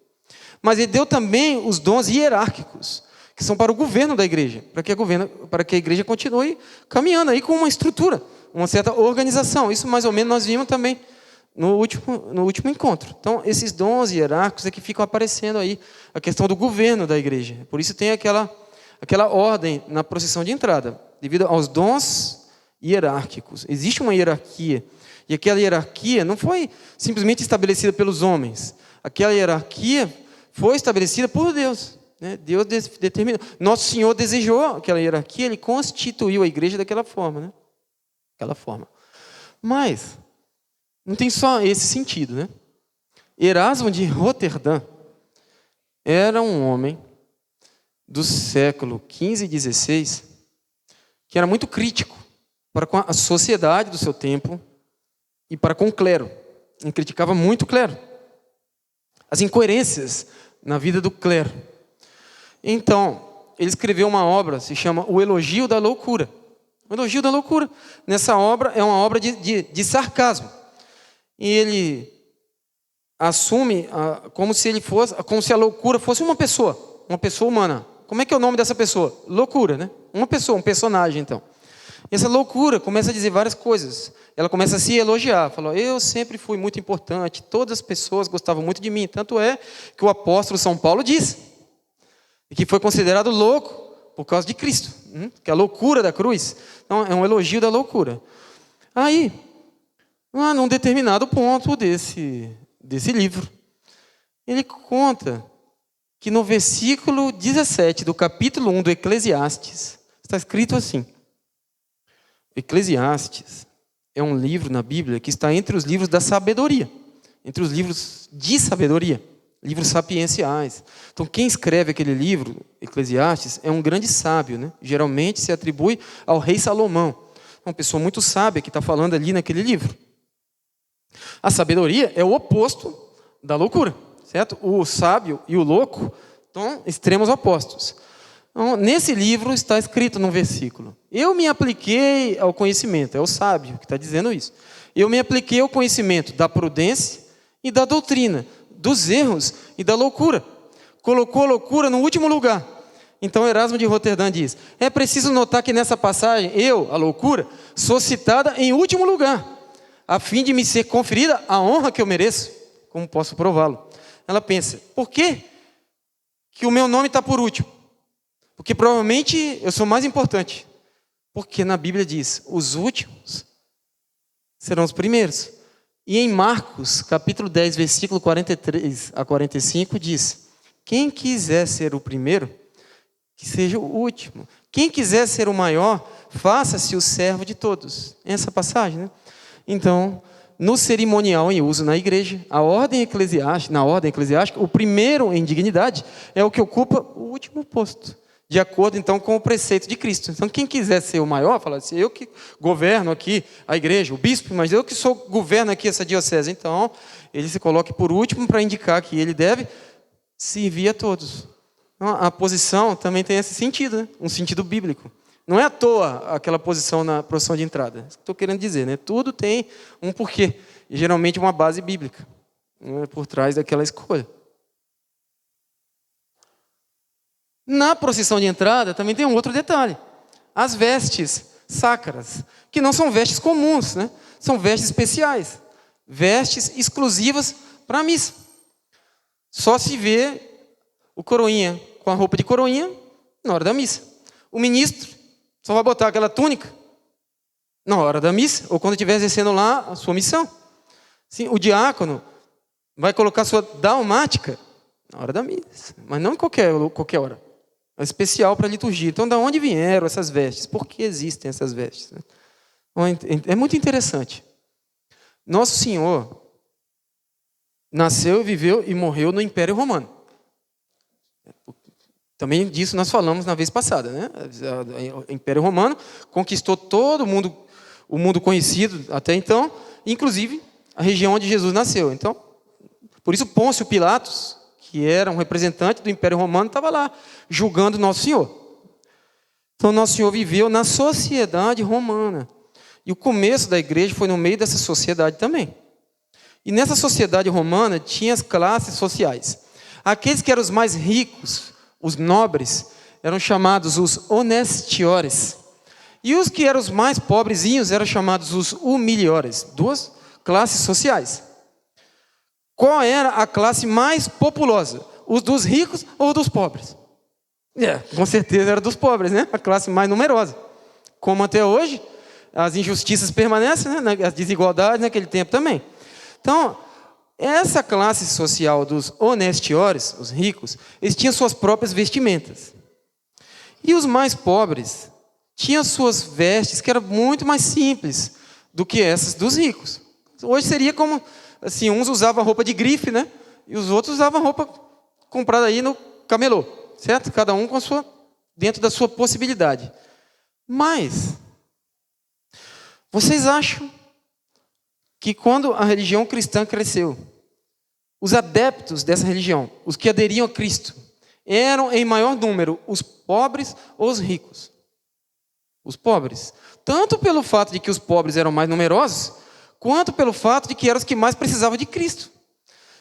Mas ele deu também os dons hierárquicos, que são para o governo da igreja, para que a igreja continue caminhando aí com uma estrutura, uma certa organização. Isso mais ou menos nós vimos também no último encontro. Então, esses dons hierárquicos é que ficam aparecendo aí, a questão do governo da igreja. Por isso tem aquela ordem na procissão de entrada, devido aos dons hierárquicos. Existe uma hierarquia, e aquela hierarquia não foi simplesmente estabelecida pelos homens. Aquela hierarquia foi estabelecida por Deus. Né? Deus determinou. Nosso Senhor desejou aquela hierarquia, Ele constituiu a igreja daquela forma. Né? Aquela forma. Mas não tem só esse sentido. Né? Erasmo de Roterdã era um homem do século XV e XVI que era muito crítico para com a sociedade do seu tempo e para com o clero. Ele criticava muito o clero, as incoerências na vida do clero. Então, ele escreveu uma obra, se chama O Elogio da Loucura. O Elogio da Loucura. Nessa obra, é uma obra de sarcasmo. E ele assume como se a loucura fosse uma pessoa humana. Como é que é o nome dessa pessoa? Loucura, né? Uma pessoa, um personagem, então. E essa loucura começa a dizer várias coisas. Ela começa a se elogiar. Falou, eu sempre fui muito importante, todas as pessoas gostavam muito de mim. Tanto é que o apóstolo São Paulo diz que foi considerado louco por causa de Cristo. Que é a loucura da cruz. Então, é um elogio da loucura. Aí, num determinado ponto desse livro, ele conta que no versículo 17 do capítulo 1 do Eclesiastes, está escrito assim. Eclesiastes é um livro na Bíblia que está entre os livros da sabedoria, entre os livros de sabedoria, livros sapienciais. Então, quem escreve aquele livro, Eclesiastes, é um grande sábio, né? Geralmente se atribui ao rei Salomão. Uma pessoa muito sábia que está falando ali naquele livro. A sabedoria é o oposto da loucura, certo? O sábio e o louco são extremos opostos. Então, nesse livro está escrito num versículo: eu me apliquei ao conhecimento, é o sábio que está dizendo isso. Eu me apliquei ao conhecimento da prudência e da doutrina, dos erros e da loucura. Colocou a loucura no último lugar. Então Erasmo de Roterdã diz: é preciso notar que nessa passagem, eu, a loucura, sou citada em último lugar, a fim de me ser conferida a honra que eu mereço. Como posso prová-lo? Ela pensa, por que o meu nome está por último? Porque provavelmente eu sou mais importante. Porque na Bíblia diz, os últimos serão os primeiros. E em Marcos, capítulo 10, versículo 43 a 45, diz: quem quiser ser o primeiro, que seja o último. Quem quiser ser o maior, faça-se o servo de todos. Essa passagem, né? Então, no cerimonial em uso na igreja, na ordem eclesiástica, o primeiro em dignidade é o que ocupa o último posto, de acordo então com o preceito de Cristo. Então, quem quiser ser o maior, fala assim, eu que governo aqui a igreja, o bispo, mas eu que governo aqui essa diocese. Então, ele se coloca por último para indicar que ele deve servir a todos. Então, a posição também tem esse sentido, né? Um sentido bíblico. Não é à toa aquela posição na procissão de entrada. Isso que estou querendo dizer, né? Tudo tem um porquê. E geralmente uma base bíblica, né, por trás daquela escolha. Na procissão de entrada também tem um outro detalhe. As vestes sacras, que não são vestes comuns, né? São vestes especiais. Vestes exclusivas para a missa. Só se vê o coroinha com a roupa de coroinha na hora da missa. O ministro só vai botar aquela túnica na hora da missa, ou quando estiver exercendo lá a sua missão. Sim, o diácono vai colocar sua dalmática na hora da missa, mas não em qualquer hora. É especial para a liturgia. Então, de onde vieram essas vestes? Por que existem essas vestes? É muito interessante. Nosso Senhor nasceu, viveu e morreu no Império Romano. Também disso nós falamos na vez passada, né? O Império Romano conquistou todo o mundo conhecido até então, inclusive a região onde Jesus nasceu. Então, por isso Pôncio Pilatos, que era um representante do Império Romano, estava lá julgando Nosso Senhor. Então, Nosso Senhor viveu na sociedade romana. E o começo da igreja foi no meio dessa sociedade também. E nessa sociedade romana tinha as classes sociais. Aqueles que eram os mais ricos, os nobres, eram chamados os honestiores. E os que eram os mais pobrezinhos eram chamados os humiliores. Duas classes sociais. Qual era a classe mais populosa? Os dos ricos ou dos pobres? Com certeza era dos pobres, né? A classe mais numerosa. Como até hoje, as injustiças permanecem, né? As desigualdades naquele tempo também. Então, essa classe social dos honestiores, os ricos, eles tinham suas próprias vestimentas. E os mais pobres tinham suas vestes que eram muito mais simples do que essas dos ricos. Hoje seria como, assim, uns usavam roupa de grife, né? E os outros usavam roupa comprada aí no camelô, certo? Cada um com a sua, dentro da sua possibilidade. Mas, vocês acham que quando a religião cristã cresceu, os adeptos dessa religião, os que aderiam a Cristo, eram em maior número os pobres ou os ricos? Os pobres. Tanto pelo fato de que os pobres eram mais numerosos, quanto pelo fato de que eram os que mais precisavam de Cristo.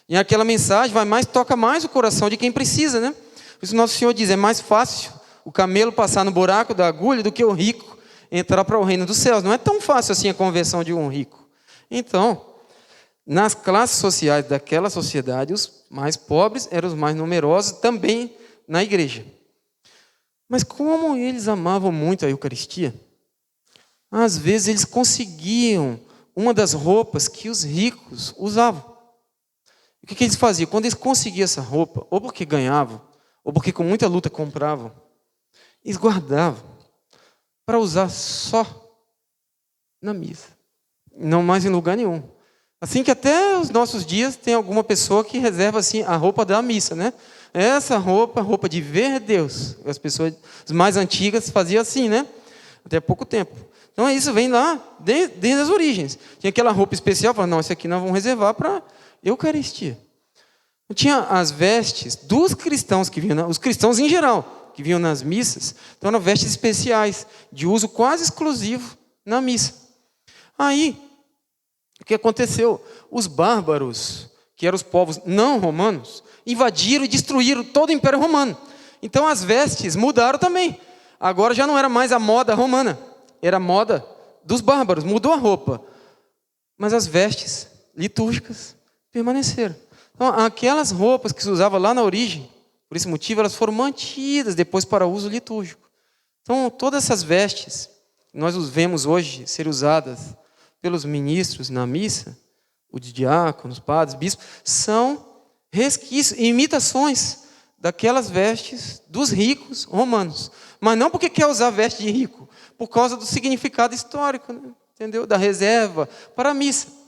E aquela mensagem toca mais o coração de quem precisa, né? Por isso nosso Senhor diz, é mais fácil o camelo passar no buraco da agulha do que o rico entrar para o reino dos céus. Não é tão fácil assim a conversão de um rico. Então, nas classes sociais daquela sociedade, os mais pobres eram os mais numerosos também na igreja. Mas como eles amavam muito a Eucaristia, às vezes eles conseguiam uma das roupas que os ricos usavam. O que eles faziam? Quando eles conseguiam essa roupa, ou porque ganhavam, ou porque com muita luta compravam, eles guardavam para usar só na missa, não mais em lugar nenhum. Assim que até os nossos dias tem alguma pessoa que reserva assim a roupa da missa, né? Essa roupa de ver Deus. As pessoas mais antigas faziam assim, né? Até há pouco tempo. Então isso vem lá desde as origens. Tinha aquela roupa especial, falaram, não, isso aqui nós vamos reservar para Eucaristia. Tinha as vestes dos cristãos que vinham, os cristãos em geral, que vinham nas missas, então eram vestes especiais, de uso quase exclusivo na missa. Aí, o que aconteceu? Os bárbaros, que eram os povos não romanos, invadiram e destruíram todo o Império Romano. Então as vestes mudaram também. Agora já não era mais a moda romana, era a moda dos bárbaros, mudou a roupa. Mas as vestes litúrgicas permaneceram. Então, aquelas roupas que se usavam lá na origem, por esse motivo, elas foram mantidas depois para uso litúrgico. Então, todas essas vestes, nós os vemos hoje ser usadas pelos ministros na missa, os diáconos, padres, bispos, são resquícios, imitações daquelas vestes dos ricos romanos. Mas não porque quer usar veste de rico, por causa do significado histórico, né? Entendeu? Da reserva para a missa.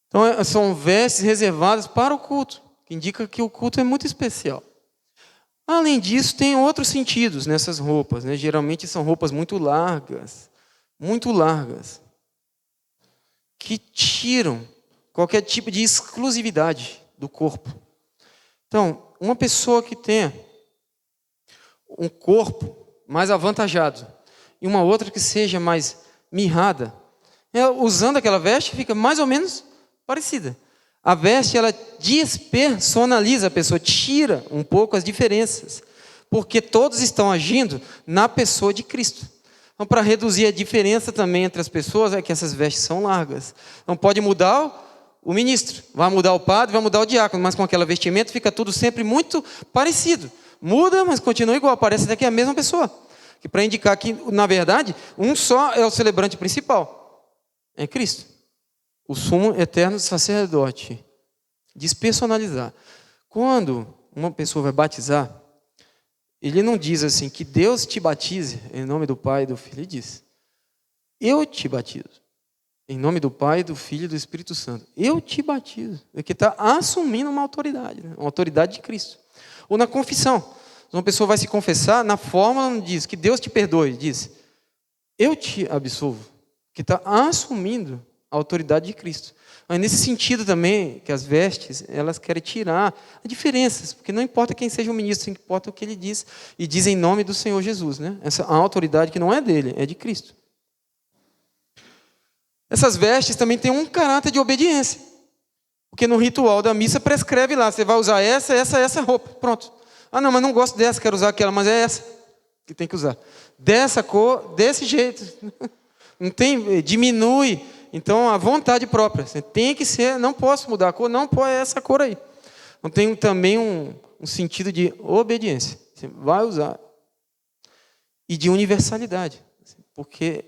Então, são vestes reservadas para o culto, que indica que o culto é muito especial. Além disso, tem outros sentidos nessas roupas, né? Geralmente são roupas muito largas, que tiram qualquer tipo de exclusividade do corpo. Então, uma pessoa que tenha um corpo mais avantajado e uma outra que seja mais mirrada, usando aquela veste, fica mais ou menos parecida. A veste, ela despersonaliza a pessoa, tira um pouco as diferenças, porque todos estão agindo na pessoa de Cristo. Então, para reduzir a diferença também entre as pessoas, é que essas vestes são largas. Então, pode mudar o ministro, vai mudar o padre, vai mudar o diácono, mas com aquela vestimenta fica tudo sempre muito parecido. Muda, mas continua igual, parece até que é a mesma pessoa. Que para indicar que, na verdade, um só é o celebrante principal, é Cristo. O sumo eterno sacerdote. Despersonalizar. Quando uma pessoa vai batizar, ele não diz assim, que Deus te batize, em nome do Pai e do Filho. Ele diz, eu te batizo. Em nome do Pai, do Filho e do Espírito Santo. Eu te batizo. Porque está assumindo uma autoridade, né? Uma autoridade de Cristo. Ou na confissão. Uma pessoa vai se confessar, na fórmula não diz que Deus te perdoe. Diz, eu te absolvo. Que está assumindo a autoridade de Cristo. Mas nesse sentido também, que as vestes, elas querem tirar as diferenças, porque não importa quem seja o ministro, importa o que ele diz, e diz em nome do Senhor Jesus, né? Essa a autoridade que não é dele, é de Cristo. Essas vestes também têm um caráter de obediência. Porque no ritual da missa prescreve lá, você vai usar essa roupa, pronto. Ah, não, mas não gosto dessa, quero usar aquela, mas é essa que tem que usar. Dessa cor, desse jeito. Não tem, diminui. Então, a vontade própria. Você tem que ser, não posso mudar a cor, não pode essa cor aí. Então, tem também um sentido de obediência. Você vai usar. E de universalidade. Porque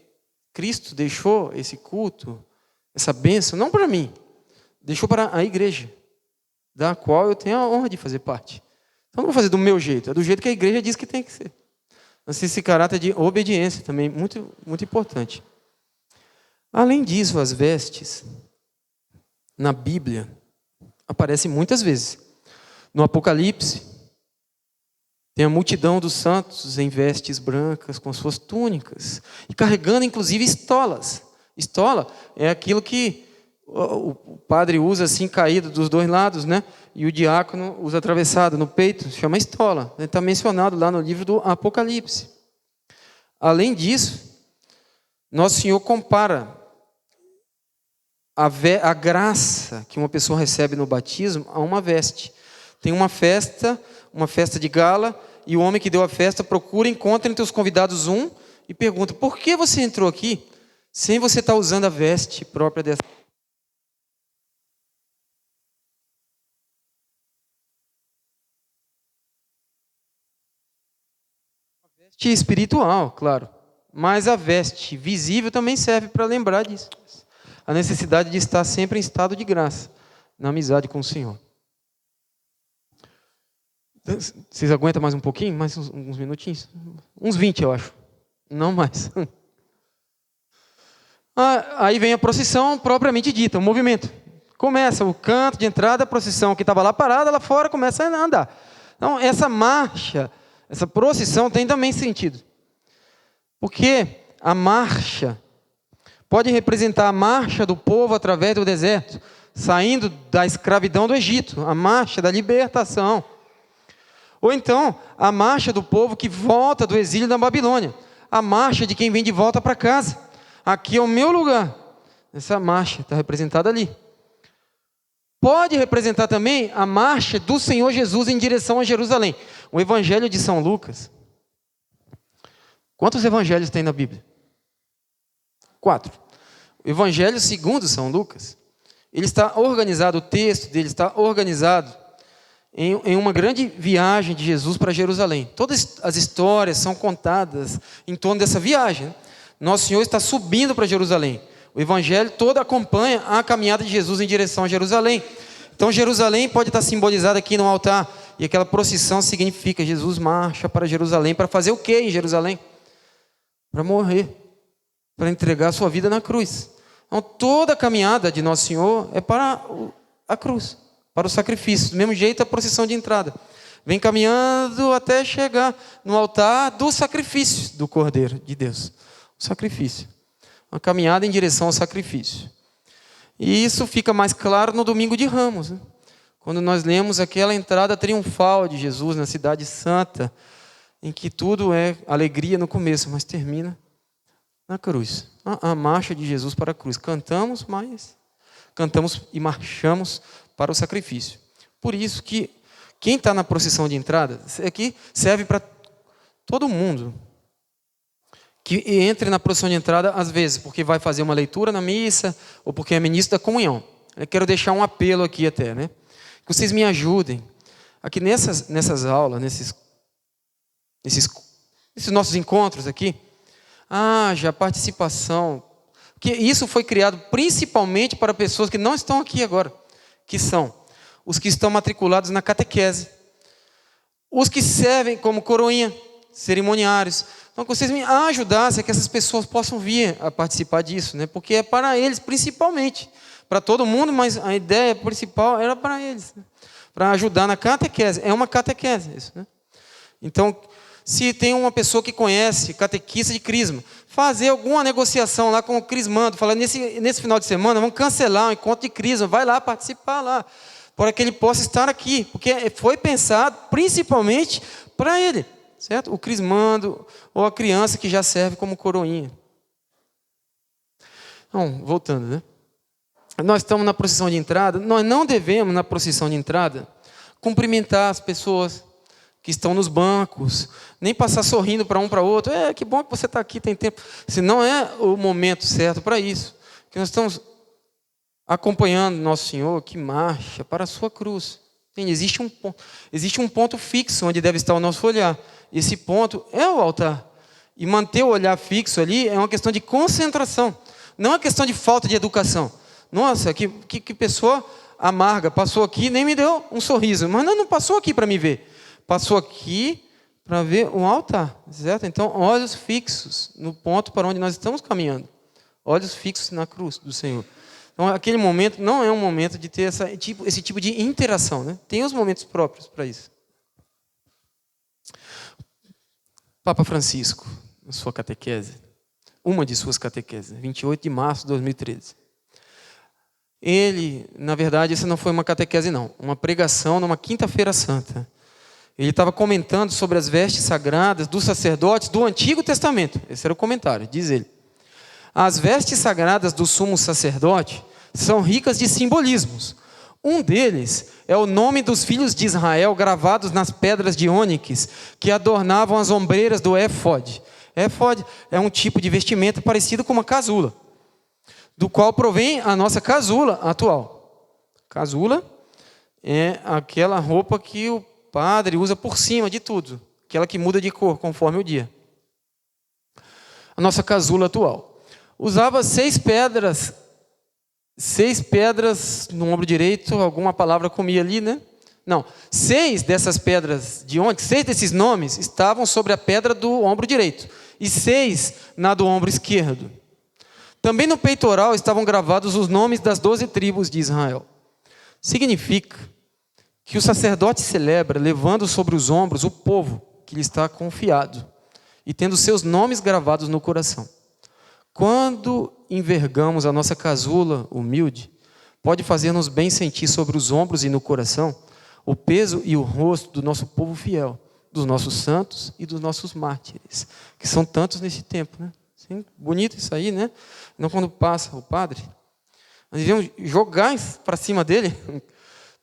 Cristo deixou esse culto, essa bênção, não para mim, deixou para a igreja, da qual eu tenho a honra de fazer parte. Então não vou fazer do meu jeito, é do jeito que a igreja diz que tem que ser. Então, esse caráter de obediência também muito, muito importante. Além disso, as vestes, na Bíblia, aparecem muitas vezes. No Apocalipse, tem a multidão dos santos em vestes brancas, com suas túnicas, e carregando inclusive estolas. Estola é aquilo que o padre usa assim, caído dos dois lados, né? E o diácono usa atravessado no peito, chama estola. Está mencionado lá no livro do Apocalipse. Além disso, Nosso Senhor compara a graça que uma pessoa recebe no batismo a uma veste. Tem uma festa de gala, e o homem que deu a festa procura, encontra entre os convidados um e pergunta: por que você entrou aqui sem você estar usando a veste própria dessa? A veste espiritual, claro, mas a veste visível também serve para lembrar disso. A necessidade de estar sempre em estado de graça, na amizade com o Senhor. Vocês aguentam mais um pouquinho? Mais uns minutinhos? Uns 20, eu acho. Não mais. Aí vem a procissão propriamente dita, o movimento. Começa o canto de entrada, a procissão que estava lá parada, lá fora começa a andar. Então, essa marcha, essa procissão tem também sentido. Porque a marcha pode representar a marcha do povo através do deserto, saindo da escravidão do Egito, a marcha da libertação. Ou então, a marcha do povo que volta do exílio da Babilônia, a marcha de quem vem de volta para casa. Aqui é o meu lugar. Essa marcha está representada ali. Pode representar também a marcha do Senhor Jesus em direção a Jerusalém. O Evangelho de São Lucas. Quantos evangelhos tem na Bíblia? 4. O Evangelho segundo São Lucas, ele está organizado, o texto dele está organizado em uma grande viagem de Jesus para Jerusalém. Todas as histórias são contadas em torno dessa viagem. Nosso Senhor está subindo para Jerusalém. O Evangelho todo acompanha a caminhada de Jesus em direção a Jerusalém. Então Jerusalém pode estar simbolizado aqui no altar. E aquela procissão significa Jesus marcha para Jerusalém. Para fazer o quê em Jerusalém? Para morrer. Para entregar a sua vida na cruz. Então toda a caminhada de Nosso Senhor é para a cruz, para o sacrifício. Do mesmo jeito a procissão de entrada. Vem caminhando até chegar no altar do sacrifício do Cordeiro de Deus. O sacrifício. Uma caminhada em direção ao sacrifício. E isso fica mais claro no Domingo de Ramos, né? Quando nós lemos aquela entrada triunfal de Jesus na Cidade Santa, em que tudo é alegria no começo, mas termina na cruz. A marcha de Jesus para a cruz. Cantamos e marchamos para o sacrifício. Por isso que quem está na procissão de entrada, aqui serve para todo mundo que entre na procissão de entrada, às vezes, porque vai fazer uma leitura na missa, ou porque é ministro da comunhão. Eu quero deixar um apelo aqui até, né? Que vocês me ajudem. Aqui nessas aulas, nesses nossos encontros aqui, haja participação. Porque isso foi criado principalmente para pessoas que não estão aqui agora, que são os que estão matriculados na catequese, os que servem como coroinha, cerimoniários. Então, que vocês me ajudassem a que essas pessoas possam vir a participar disso, né? Porque é para eles, principalmente. Para todo mundo, mas a ideia principal era para eles. Né? Para ajudar na catequese. É uma catequese isso, né? Então, se tem uma pessoa que conhece catequista de crisma, fazer alguma negociação lá com o crismando, falar, nesse final de semana, vamos cancelar o encontro de crisma, vai lá participar lá, para que ele possa estar aqui. Porque foi pensado principalmente para ele. Certo? O crismando ou a criança que já serve como coroinha. Não, voltando, né? Nós estamos na procissão de entrada, nós não devemos, na procissão de entrada, cumprimentar as pessoas que estão nos bancos, nem passar sorrindo para um para outro. Que bom que você está aqui, tem tempo. Se não é o momento certo para isso, que nós estamos acompanhando nosso Senhor que marcha para a sua cruz. Existe um ponto fixo onde deve estar o nosso olhar. Esse ponto é o altar. E manter o olhar fixo ali é uma questão de concentração, não é uma questão de falta de educação. Nossa, que pessoa amarga, passou aqui, nem me deu um sorriso, mas não passou aqui para me ver, passou aqui para ver um altar, certo? Então, olhos fixos no ponto para onde nós estamos caminhando, olhos fixos na cruz do Senhor. Então, aquele momento não é um momento de ter esse tipo de interação, né? Tem os momentos próprios para isso. Papa Francisco, na sua catequese, uma de suas catequeses, 28 de março de 2013. Ele, na verdade, essa não foi uma catequese não, uma pregação numa quinta-feira santa. Ele estava comentando sobre as vestes sagradas dos sacerdotes do Antigo Testamento. Esse era o comentário, diz ele. As vestes sagradas do sumo sacerdote são ricas de simbolismos. Um deles é o nome dos filhos de Israel gravados nas pedras de ônix que adornavam as ombreiras do éfode. Éfode é um tipo de vestimenta parecido com uma casula, do qual provém a nossa casula atual. Casula é aquela roupa que o padre usa por cima de tudo, aquela que muda de cor conforme o dia. A nossa casula atual usava 6 pedras no ombro direito, alguma palavra comia ali, né? Não, 6 dessas pedras de ônix, 6 desses nomes estavam sobre a pedra do ombro direito e 6 na do ombro esquerdo. Também no peitoral estavam gravados os nomes das 12 tribos de Israel. Significa que o sacerdote celebra levando sobre os ombros o povo que lhe está confiado e tendo seus nomes gravados no coração. Quando envergamos a nossa casula humilde, pode fazer-nos bem sentir sobre os ombros e no coração o peso e o rosto do nosso povo fiel, dos nossos santos e dos nossos mártires, que são tantos nesse tempo, né? Sim, bonito isso aí, né? Não quando passa o padre, nós devemos jogar para cima dele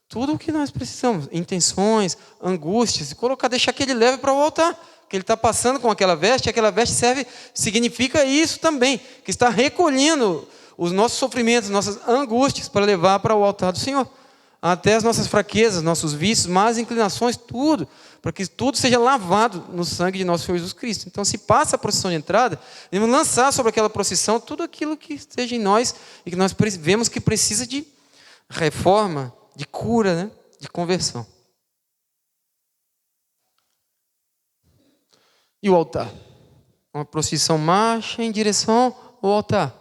tudo o que nós precisamos, intenções, angústias, e deixar que ele leve para o altar, que ele está passando com aquela veste significa isso também, que está recolhendo os nossos sofrimentos, nossas angústias para levar para o altar do Senhor, até as nossas fraquezas, nossos vícios, más inclinações, tudo, para que tudo seja lavado no sangue de nosso Senhor Jesus Cristo. Então, se passa a procissão de entrada, devemos lançar sobre aquela procissão tudo aquilo que esteja em nós e que nós vemos que precisa de reforma, de cura, né? De conversão. E o altar? Uma procissão marcha em direção ao altar.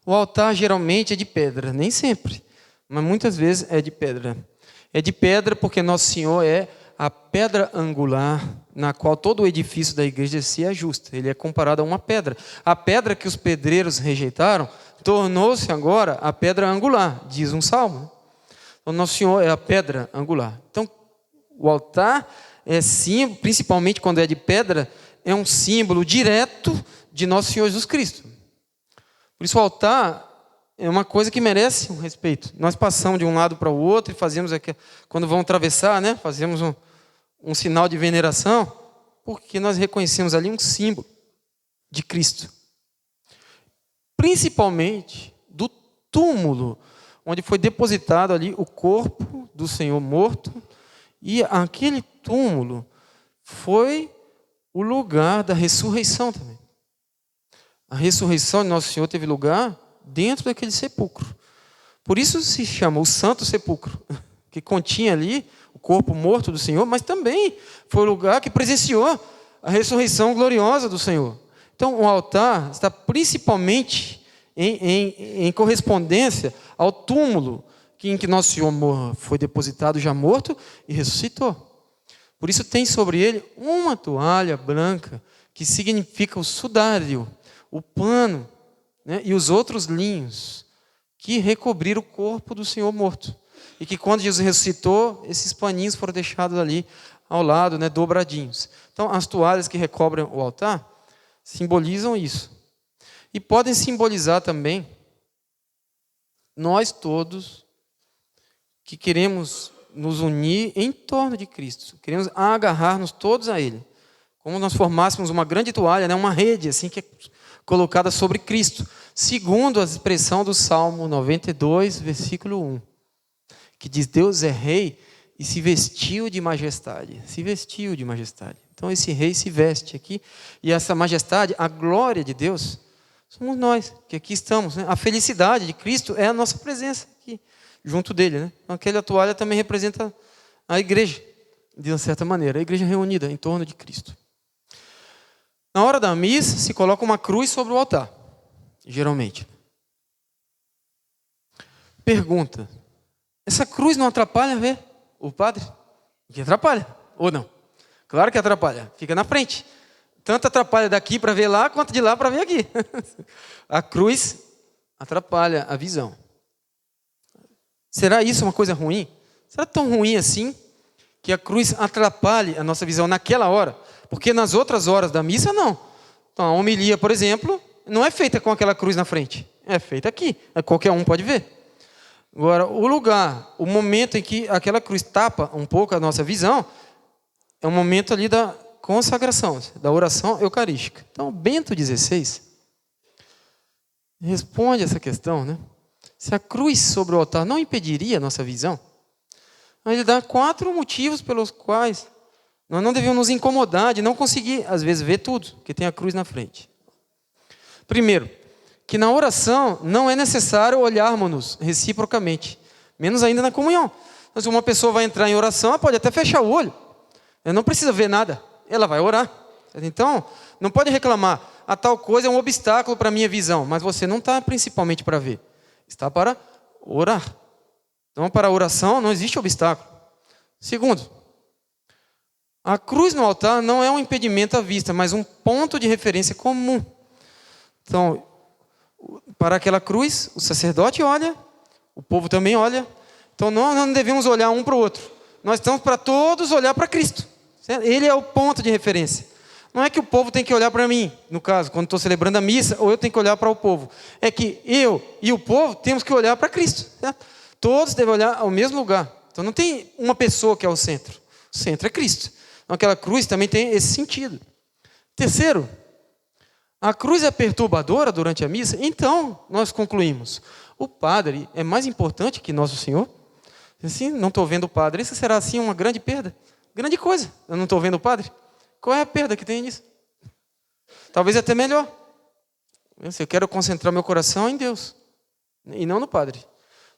O altar geralmente é de pedra, nem sempre, mas muitas vezes é de pedra. É de pedra porque Nosso Senhor é a pedra angular na qual todo o edifício da igreja se ajusta. Ele é comparado a uma pedra. A pedra que os pedreiros rejeitaram tornou-se agora a pedra angular, diz um salmo. Então, Nosso Senhor é a pedra angular. Então, o altar é símbolo, principalmente quando é de pedra, é um símbolo direto de Nosso Senhor Jesus Cristo. Por isso, o altar é uma coisa que merece um respeito. Nós passamos de um lado para o outro e fazemos, quando vamos atravessar, né, fazemos um sinal de veneração, porque nós reconhecemos ali um símbolo de Cristo. Principalmente do túmulo, onde foi depositado ali o corpo do Senhor morto, e aquele túmulo foi o lugar da ressurreição também. A ressurreição de Nosso Senhor teve lugar dentro daquele sepulcro. Por isso se chama o Santo Sepulcro, que continha ali o corpo morto do Senhor, mas também foi o lugar que presenciou a ressurreição gloriosa do Senhor. Então, o altar está principalmente em correspondência ao túmulo em que Nosso Senhor foi depositado já morto e ressuscitou. Por isso tem sobre ele uma toalha branca, que significa o sudário, o pano, né, e os outros linhos que recobriram o corpo do Senhor morto. E que quando Jesus ressuscitou, esses paninhos foram deixados ali ao lado, né, dobradinhos. Então, as toalhas que recobrem o altar simbolizam isso. E podem simbolizar também nós todos que queremos nos unir em torno de Cristo, queremos agarrar-nos todos a Ele, como nós formássemos uma grande toalha, né? Uma rede assim que é colocada sobre Cristo, segundo a expressão do Salmo 92, versículo 1, que diz: Deus é rei e se vestiu de majestade. Se vestiu de majestade. Então esse rei se veste aqui, e essa majestade, a glória de Deus, somos nós, que aqui estamos, né? A felicidade de Cristo é a nossa presença aqui, junto dele, né? Aquela toalha também representa a igreja, de uma certa maneira, a igreja reunida em torno de Cristo. Na hora da missa, se coloca uma cruz sobre o altar, geralmente. Pergunta: essa cruz não atrapalha ver o padre? Que atrapalha, ou não? Claro que atrapalha, fica na frente. Tanto atrapalha daqui para ver lá, quanto de lá para ver aqui. A cruz atrapalha a visão. Será isso uma coisa ruim? Será tão ruim assim que a cruz atrapalhe a nossa visão naquela hora? Porque nas outras horas da missa, não. Então, a homilia, por exemplo, não é feita com aquela cruz na frente. É feita aqui. Qualquer um pode ver. Agora, o lugar, o momento em que aquela cruz tapa um pouco a nossa visão, é o momento ali da consagração, da oração eucarística. Então, Bento XVI responde essa questão, né? Se a cruz sobre o altar não impediria a nossa visão, ele dá 4 motivos pelos quais nós não devemos nos incomodar de não conseguir, às vezes, ver tudo, porque tem a cruz na frente. Primeiro, que na oração não é necessário olharmos-nos reciprocamente, menos ainda na comunhão. Então, se uma pessoa vai entrar em oração, ela pode até fechar o olho, ela não precisa ver nada, ela vai orar. Então, não pode reclamar: a tal coisa é um obstáculo para a minha visão, mas você não está principalmente para ver, está para orar. Então, para a oração não existe obstáculo. Segundo, a cruz no altar não é um impedimento à vista, mas um ponto de referência comum. Então, para aquela cruz, o sacerdote olha, o povo também olha. Então, nós não devemos olhar um para o outro. Nós estamos para todos olhar para Cristo. Certo? Ele é o ponto de referência. Não é que o povo tem que olhar para mim, no caso, quando estou celebrando a missa, ou eu tenho que olhar para o povo. É que eu e o povo temos que olhar para Cristo. Certo? Todos devem olhar ao mesmo lugar. Então, não tem uma pessoa que é o centro. O centro é Cristo. Então, aquela cruz também tem esse sentido. Terceiro, a cruz é perturbadora durante a missa? Então, nós concluímos: o padre é mais importante que Nosso Senhor? Assim, não estou vendo o padre. Isso será assim uma grande perda? Grande coisa, eu não estou vendo o padre? Qual é a perda que tem nisso? Talvez até melhor. Eu quero concentrar meu coração em Deus e não no padre.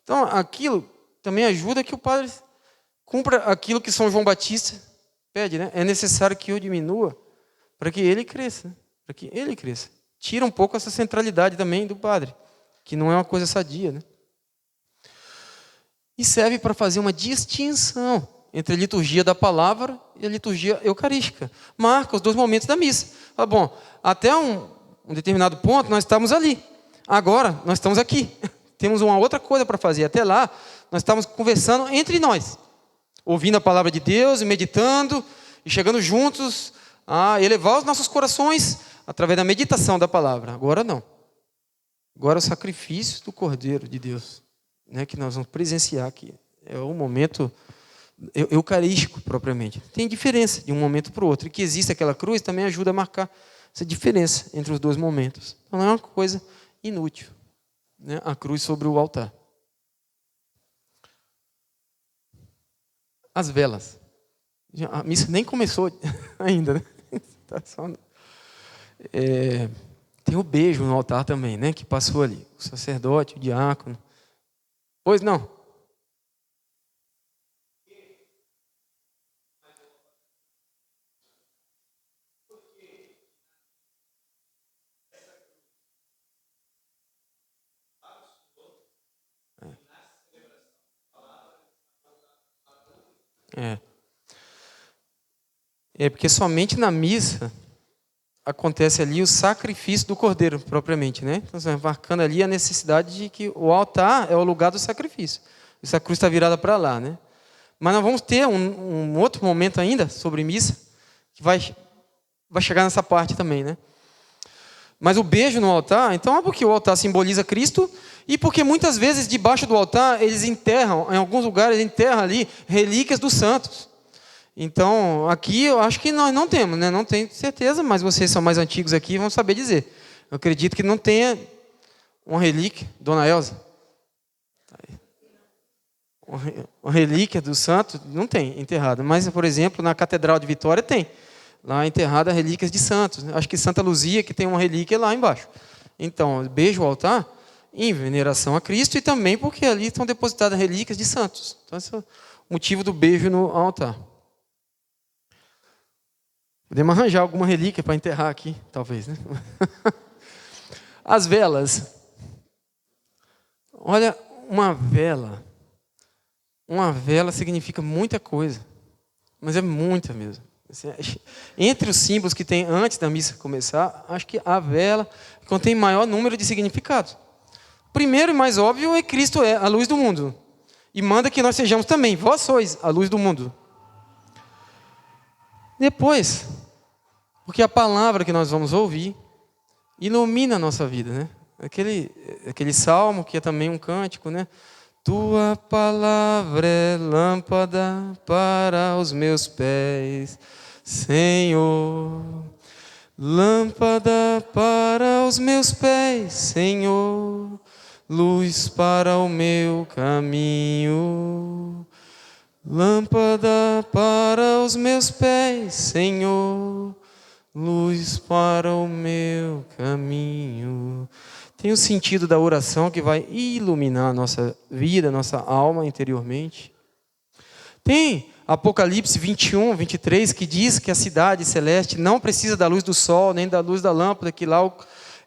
Então, aquilo também ajuda que o padre cumpra aquilo que São João Batista pede, né? É necessário que eu diminua para que ele cresça, né? Para que ele cresça. Tira um pouco essa centralidade também do padre, que não é uma coisa sadia, né? E serve para fazer uma distinção entre a liturgia da palavra e a liturgia eucarística. Marca os 2 momentos da missa. Fala: bom, até um determinado ponto nós estamos ali. Agora nós estamos aqui. Temos uma outra coisa para fazer. Até lá nós estamos conversando entre nós, ouvindo a palavra de Deus e meditando e chegando juntos a elevar os nossos corações através da meditação da palavra. Agora não. Agora o sacrifício do Cordeiro de Deus, né, que nós vamos presenciar aqui. É o momento eucarístico propriamente. Tem diferença de um momento para o outro. E que existe aquela cruz também ajuda a marcar essa diferença entre os 2 momentos. Então não é uma coisa inútil, né, a cruz sobre o altar. As velas. A missa nem começou ainda, né? Tá só... tem o beijo no altar também, né, que passou ali. O sacerdote, o diácono. Pois não? É porque somente na missa acontece ali o sacrifício do Cordeiro, propriamente, né? Então, marcando ali a necessidade de que o altar é o lugar do sacrifício. Essa cruz está virada para lá, né? Mas nós vamos ter um outro momento ainda sobre missa, que vai chegar nessa parte também, né? Mas o beijo no altar, então é porque o altar simboliza Cristo e porque muitas vezes debaixo do altar eles enterram, em alguns lugares enterram ali relíquias dos santos. Então aqui eu acho que nós não temos, né? Não tenho certeza, mas vocês são mais antigos aqui e vão saber dizer. Eu acredito que não tenha uma relíquia, Dona Elza. Uma relíquia do santo, não tem enterrada. Mas, por exemplo, na Catedral de Vitória tem. Lá enterrada relíquias de santos. Acho que Santa Luzia que tem uma relíquia lá embaixo. Então, beijo ao altar em veneração a Cristo e também porque ali estão depositadas relíquias de santos. Então, esse é o motivo do beijo no altar. Podemos arranjar alguma relíquia para enterrar aqui, talvez, né? As velas. Olha, uma vela significa muita coisa, mas é muita mesmo. Entre os símbolos que tem antes da missa começar, acho que a vela contém maior número de significados. O primeiro e mais óbvio é que Cristo é a luz do mundo e manda que nós sejamos também. Vós sois a luz do mundo. Depois, porque a palavra que nós vamos ouvir ilumina a nossa vida, né? Aquele salmo que é também um cântico, né? Tua palavra é lâmpada para os meus pés, Senhor. Lâmpada para os meus pés, Senhor. Luz para o meu caminho. Lâmpada para os meus pés, Senhor. Luz para o meu caminho. Tem o sentido da oração que vai iluminar a nossa vida, nossa alma interiormente. Tem Apocalipse 21, 23, que diz que a cidade celeste não precisa da luz do sol, nem da luz da lâmpada, que lá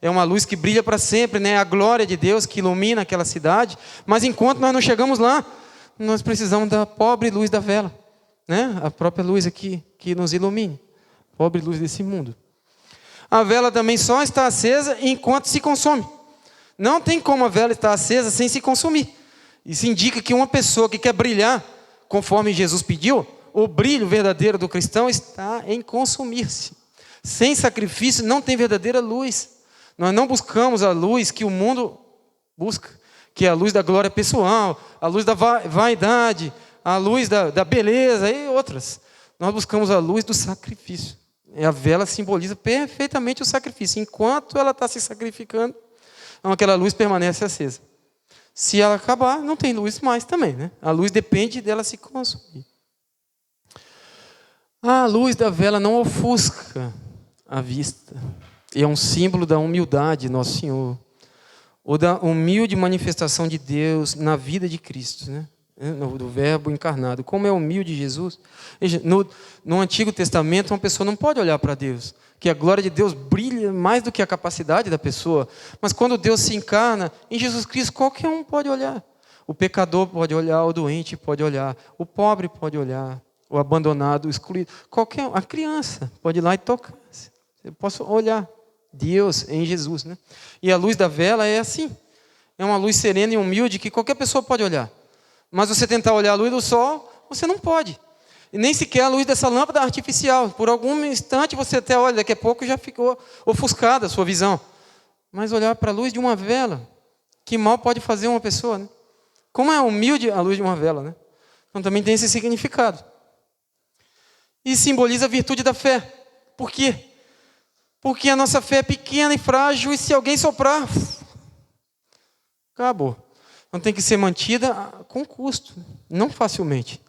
é uma luz que brilha para sempre, né? A glória de Deus que ilumina aquela cidade. Mas enquanto nós não chegamos lá, nós precisamos da pobre luz da vela, né? A própria luz aqui que nos ilumine. Pobre luz desse mundo. A vela também só está acesa enquanto se consome. Não tem como a vela estar acesa sem se consumir. Isso indica que uma pessoa que quer brilhar, conforme Jesus pediu, o brilho verdadeiro do cristão está em consumir-se. Sem sacrifício não tem verdadeira luz. Nós não buscamos a luz que o mundo busca, que é a luz da glória pessoal, a luz da vaidade, a luz da beleza e outras. Nós buscamos a luz do sacrifício. E a vela simboliza perfeitamente o sacrifício. Enquanto ela está se sacrificando, aquela luz permanece acesa. Se ela acabar, não tem luz mais também, né? A luz depende dela se consumir. A luz da vela não ofusca a vista. E é um símbolo da humildade de Nosso Senhor. Ou da humilde manifestação de Deus na vida de Cristo, né? Do verbo encarnado. Como é humilde Jesus. No Antigo Testamento, uma pessoa não pode olhar para Deus, que a glória de Deus brilha mais do que a capacidade da pessoa. Mas quando Deus se encarna, em Jesus Cristo, qualquer um pode olhar. O pecador pode olhar, o doente pode olhar, o pobre pode olhar, o abandonado, o excluído. Qualquer um, a criança pode ir lá e tocar. Eu posso olhar Deus em Jesus, né? E a luz da vela é assim. É uma luz serena e humilde que qualquer pessoa pode olhar. Mas você tentar olhar a luz do sol, você não pode. E nem sequer a luz dessa lâmpada artificial. Por algum instante você até olha, daqui a pouco já ficou ofuscada a sua visão. Mas olhar para a luz de uma vela, que mal pode fazer uma pessoa, né? Como é humilde a luz de uma vela, né? Então também tem esse significado. E simboliza a virtude da fé. Por quê? Porque a nossa fé é pequena e frágil e se alguém soprar, acabou. Então tem que ser mantida com custo, não facilmente.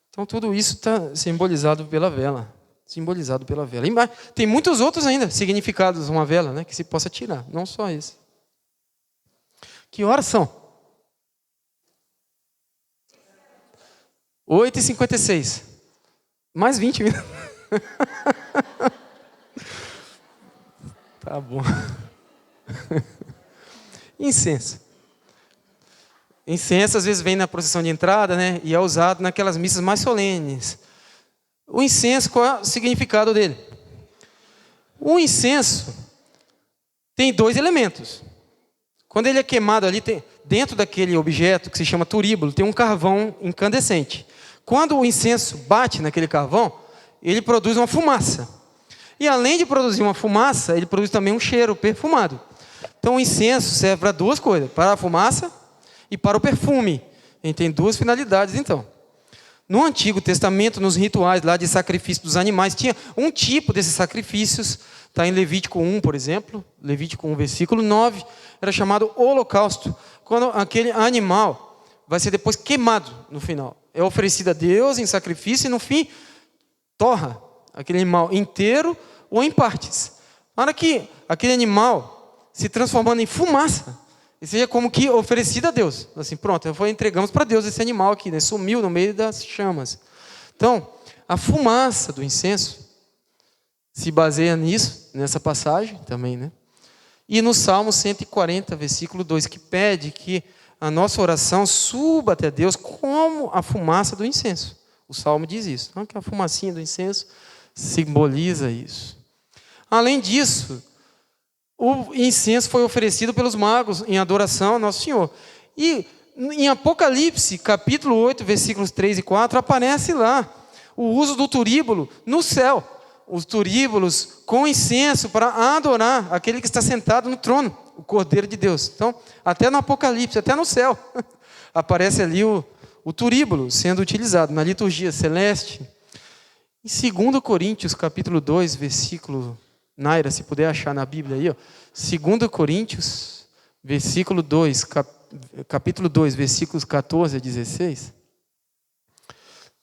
Então tudo isso está simbolizado pela vela. Simbolizado pela vela. E tem muitos outros ainda significados de uma vela, né, que se possa tirar, não só esse. Que horas são? 8h56. Mais 20 minutos. Tá bom. Incenso. Incenso às vezes vem na procissão de entrada, né? E é usado naquelas missas mais solenes. O incenso, qual é o significado dele? O incenso tem 2 elementos. Quando ele é queimado ali, dentro daquele objeto que se chama turíbulo, tem um carvão incandescente. Quando o incenso bate naquele carvão, ele produz uma fumaça. E além de produzir uma fumaça, ele produz também um cheiro perfumado. Então o incenso serve para duas coisas, para a fumaça e para o perfume. Ele tem duas finalidades então. No Antigo Testamento, nos rituais lá de sacrifício dos animais, tinha um tipo desses sacrifícios, está em Levítico 1, por exemplo, Levítico 1, versículo 9, era chamado holocausto, quando aquele animal vai ser depois queimado no final. É oferecido a Deus em sacrifício e no fim torra aquele animal inteiro ou em partes. Para que aquele animal se transformando em fumaça, e seja como que oferecido a Deus. Assim, pronto, entregamos para Deus esse animal aqui, né? Sumiu no meio das chamas. Então, a fumaça do incenso se baseia nisso, nessa passagem também, né? E no Salmo 140, versículo 2, que pede que a nossa oração suba até Deus como a fumaça do incenso. O Salmo diz isso. Então, que a fumacinha do incenso simboliza isso. Além disso, o incenso foi oferecido pelos magos em adoração a Nosso Senhor. E em Apocalipse, capítulo 8, versículos 3 e 4, aparece lá o uso do turíbulo no céu. Os turíbulos com incenso para adorar aquele que está sentado no trono, o Cordeiro de Deus. Então, até no Apocalipse, até no céu, aparece ali o turíbulo sendo utilizado na liturgia celeste. Em 2 Coríntios, capítulo 2, versículo... Naira, se puder achar na Bíblia aí, ó. 2 Coríntios, versículo 2, capítulo 2, versículos 14 a 16.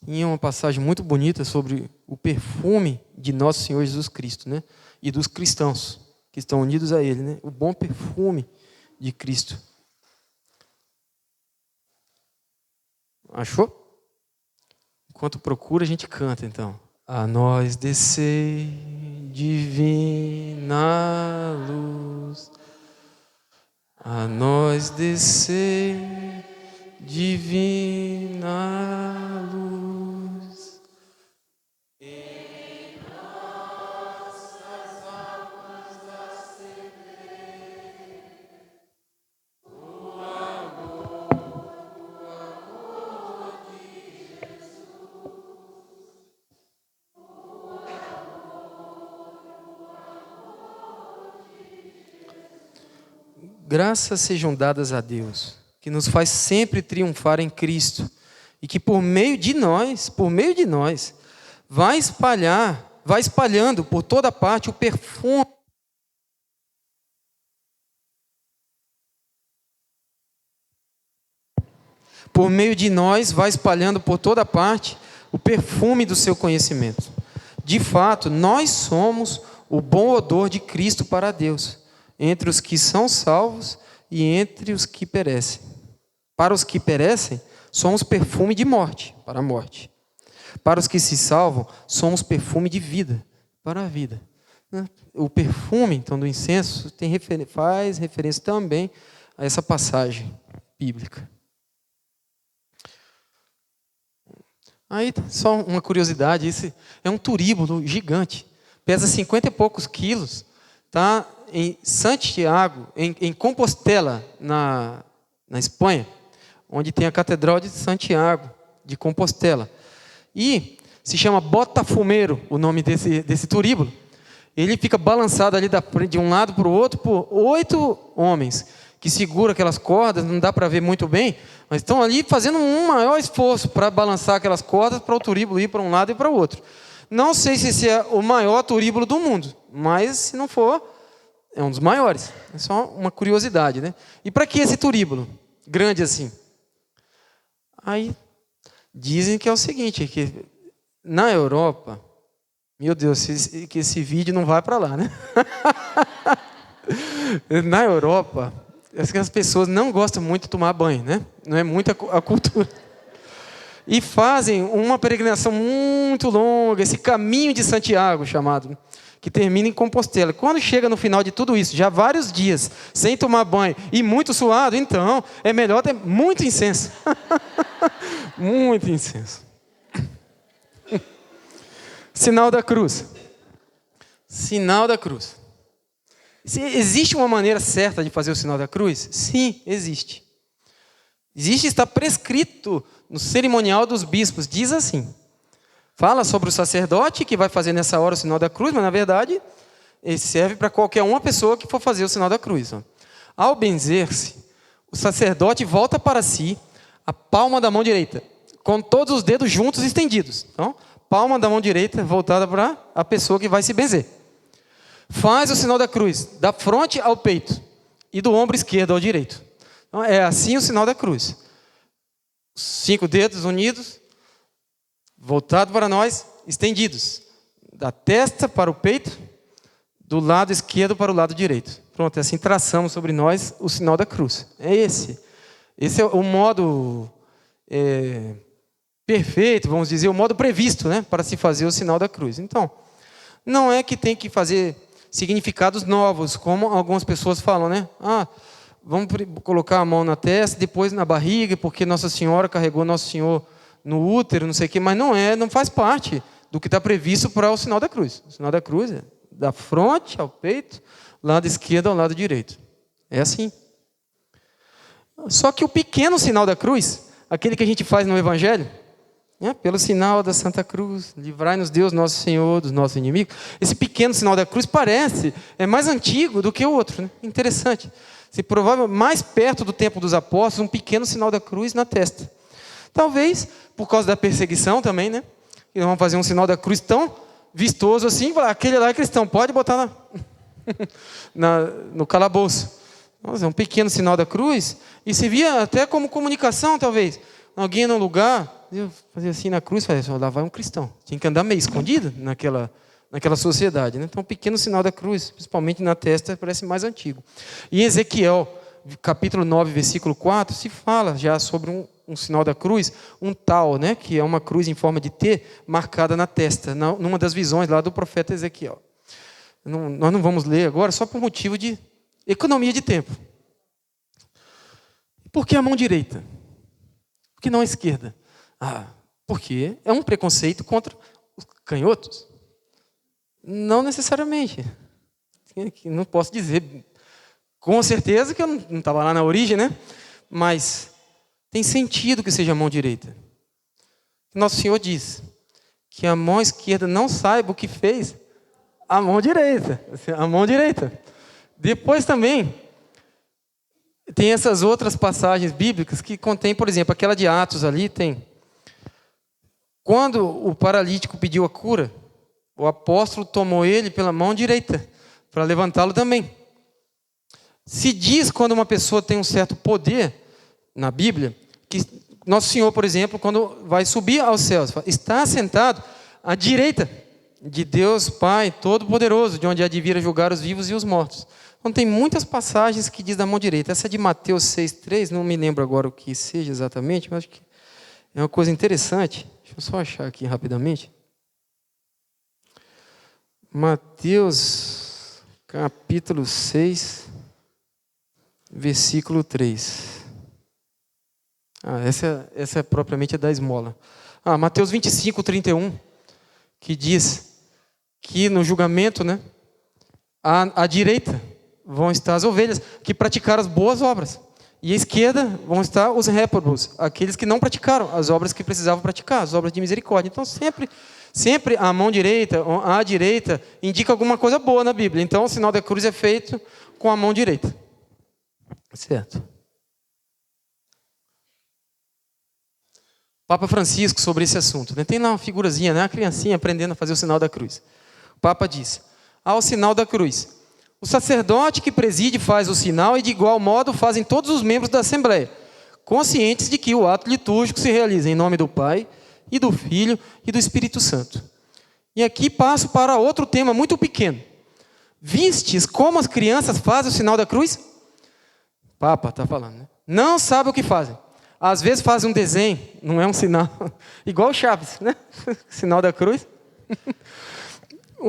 E é uma passagem muito bonita sobre o perfume de Nosso Senhor Jesus Cristo, né? E dos cristãos que estão unidos a Ele, né? O bom perfume de Cristo. Achou? Enquanto procura, a gente canta, então. A nós descer divina luz, a nós descer divina luz, em nossas almas acender o amor de Jesus. Graças sejam dadas a Deus, que nos faz sempre triunfar em Cristo, e que por meio de nós, vai espalhando por toda parte o perfume. Por meio de nós, vai espalhando por toda parte o perfume do seu conhecimento. De fato, nós somos o bom odor de Cristo para Deus, entre os que são salvos e entre os que perecem. Para os que perecem, somos perfume de morte, para a morte. Para os que se salvam, somos perfume de vida, para a vida. O perfume, então, do incenso faz referência também a essa passagem bíblica. Aí, só uma curiosidade, esse é um turíbulo gigante, pesa 50 e poucos quilos, está em Santiago, em Compostela, na Espanha, onde tem a Catedral de Santiago, de Compostela. E se chama Botafumeiro, o nome desse turíbulo. Ele fica balançado ali de um lado para o outro por 8 homens, que seguram aquelas cordas, não dá para ver muito bem, mas estão ali fazendo um maior esforço para balançar aquelas cordas para o turíbulo ir para um lado e para o outro. Não sei se esse é o maior turíbulo do mundo, mas se não for, é um dos maiores. É só uma curiosidade, né? E para que esse turíbulo grande assim? Aí dizem que é o seguinte, que na Europa, meu Deus, que esse vídeo não vai para lá, né? Na Europa, as pessoas não gostam muito de tomar banho, né? Não é muito a cultura. E fazem uma peregrinação muito longa, esse caminho de Santiago chamado, que termina em Compostela. Quando chega no final de tudo isso, já vários dias, sem tomar banho e muito suado, então é melhor ter muito incenso. Muito incenso. Sinal da cruz. Sinal da cruz. Existe uma maneira certa de fazer o sinal da cruz? Sim, existe. Está prescrito no cerimonial dos bispos. Diz assim: Fala sobre o sacerdote que vai fazer nessa hora o sinal da cruz, mas na verdade ele serve para qualquer uma pessoa que for fazer o sinal da cruz. Ao benzer-se, o sacerdote volta para si a palma da mão direita, com todos os dedos juntos e estendidos. Então, palma da mão direita voltada para a pessoa que vai se benzer. Faz o sinal da cruz, da fronte ao peito e do ombro esquerdo ao direito. Então, é assim o sinal da cruz. 5 dedos unidos, voltado para nós, estendidos. Da testa para o peito, do lado esquerdo para o lado direito. Pronto, assim traçamos sobre nós o sinal da cruz. É esse. Esse é o modo perfeito, vamos dizer, o modo previsto, né, para se fazer o sinal da cruz. Então, não é que tem que fazer significados novos, como algumas pessoas falam, né? Vamos colocar a mão na testa, depois na barriga, porque Nossa Senhora carregou Nosso Senhor no útero, não sei o quê, mas não faz parte do que está previsto para o sinal da cruz. O sinal da cruz é da fronte ao peito, lado esquerdo ao lado direito. É assim. Só que o pequeno sinal da cruz, aquele que a gente faz no Evangelho, pelo sinal da Santa Cruz, livrai-nos Deus, nosso Senhor, dos nossos inimigos. Esse pequeno sinal da cruz é mais antigo do que o outro. Né? Interessante. Se provável, mais perto do tempo dos apóstolos, um pequeno sinal da cruz na testa. Talvez, por causa da perseguição também, né? Eles vão fazer um sinal da cruz tão vistoso assim, falar, aquele lá é cristão, pode botar no calabouço. Nossa, é um pequeno sinal da cruz, e servia até como comunicação, talvez. Alguém no lugar, fazia assim na cruz, fazia assim, lá vai um cristão. Tinha que andar meio escondido naquela sociedade. Né? Então, um pequeno sinal da cruz, principalmente na testa, parece mais antigo. E em Ezequiel, capítulo 9, versículo 4, se fala já sobre um sinal da cruz, um tal, né, que é uma cruz em forma de T, marcada na testa, numa das visões lá do profeta Ezequiel. Nós não vamos ler agora, só por motivo de economia de tempo. Por que a mão direita? Por que não a esquerda? Porque é um preconceito contra os canhotos. Não necessariamente. Não posso dizer com certeza que eu não estava lá na origem, né? Mas tem sentido que seja a mão direita. Nosso Senhor diz que a mão esquerda não saiba o que fez a mão direita. A mão direita. Depois também tem essas outras passagens bíblicas que contém, por exemplo, aquela de Atos ali tem. Quando o paralítico pediu a cura, o apóstolo tomou ele pela mão direita para levantá-lo também. Se diz quando uma pessoa tem um certo poder na Bíblia, que Nosso Senhor, por exemplo, quando vai subir aos céus, está sentado à direita de Deus Pai Todo-Poderoso, de onde há de vir a julgar os vivos e os mortos. Então tem muitas passagens que diz da mão direita. Essa é de Mateus 6,3, não me lembro agora o que seja exatamente, mas acho que é uma coisa interessante. Deixa eu só achar aqui rapidamente. Mateus, capítulo 6, versículo 3. Essa é propriamente a da esmola. Mateus 25, 31, que diz que no julgamento, né, à direita vão estar as ovelhas que praticaram as boas obras. E à esquerda vão estar os réprobos, aqueles que não praticaram as obras que precisavam praticar, as obras de misericórdia. Então, sempre a mão direita, à direita, indica alguma coisa boa na Bíblia. Então, o sinal da cruz é feito com a mão direita. Certo. Papa Francisco, sobre esse assunto. Né? Tem lá uma figurazinha, né? Uma criancinha aprendendo a fazer o sinal da cruz. O Papa diz, ao sinal da cruz, o sacerdote que preside faz o sinal e de igual modo fazem todos os membros da Assembleia, conscientes de que o ato litúrgico se realiza em nome do Pai, e do Filho e do Espírito Santo. E aqui passo para outro tema muito pequeno. Vistes como as crianças fazem o sinal da cruz? Papa está falando, né? Não sabe o que fazem. Às vezes fazem um desenho, não é um sinal, igual o Chaves, né? Sinal da cruz.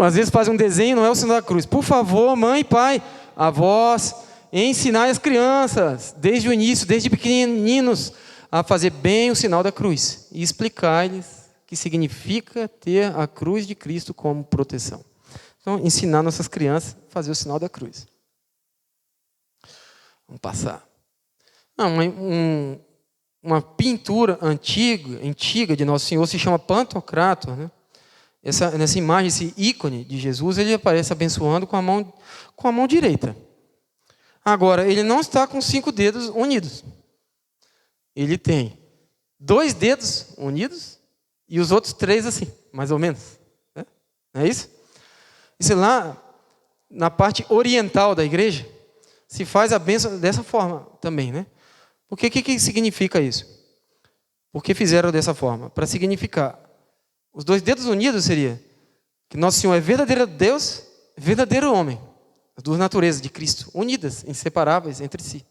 Às vezes fazem um desenho, não é o sinal da cruz. Por favor, mãe e pai, avós, ensinai as crianças, desde o início, desde pequeninos, a fazer bem o sinal da cruz. E explicar-lhes que significa ter a cruz de Cristo como proteção. Então, ensinar nossas crianças a fazer o sinal da cruz. Vamos passar. Um uma pintura antiga de Nosso Senhor, se chama Pantocrator, né? Nessa imagem, esse ícone de Jesus, ele aparece abençoando com a mão direita. Agora, ele não está com 5 dedos unidos. Ele tem 2 dedos unidos e os outros 3 assim, mais ou menos. Né? Não é isso? Isso lá, na parte oriental da igreja, se faz a bênção dessa forma também, né? Porque o que significa isso? Por que fizeram dessa forma? Para significar, os 2 dedos unidos seria que Nosso Senhor é verdadeiro Deus, verdadeiro homem. As 2 naturezas de Cristo, unidas, inseparáveis entre si.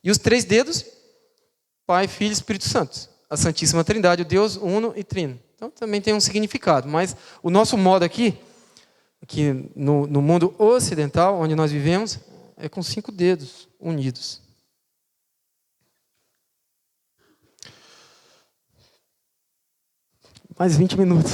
E os 3 dedos, Pai, Filho e Espírito Santo. A Santíssima Trindade, o Deus uno e trino. Então também tem um significado. Mas o nosso modo aqui no mundo ocidental, onde nós vivemos, é com 5 dedos unidos. Mais 20 minutos.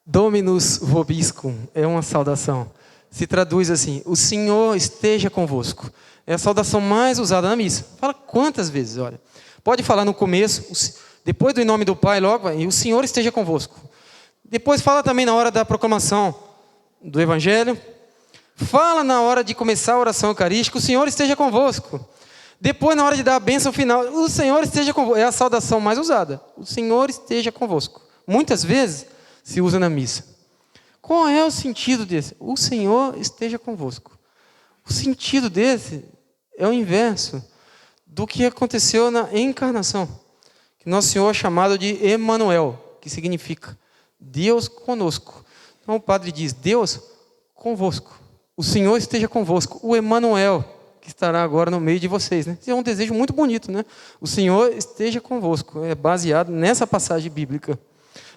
Dominus vobiscum é uma saudação. Se traduz assim: o Senhor esteja convosco. É a saudação mais usada na missa. Fala quantas vezes, olha. Pode falar no começo, depois do em nome do Pai, logo, e o Senhor esteja convosco. Depois fala também na hora da proclamação do Evangelho. Fala na hora de começar a oração eucarística, o Senhor esteja convosco. Depois, na hora de dar a bênção final, o Senhor esteja convosco. É a saudação mais usada. O Senhor esteja convosco. Muitas vezes se usa na missa. Qual é o sentido desse? O Senhor esteja convosco. O sentido desse é o inverso do que aconteceu na encarnação. Que Nosso Senhor é chamado de Emanuel, que significa Deus conosco. Então o padre diz: Deus convosco. O Senhor esteja convosco. O Emanuel, que estará agora no meio de vocês. Né? Isso é um desejo muito bonito, né? O Senhor esteja convosco. É baseado nessa passagem bíblica.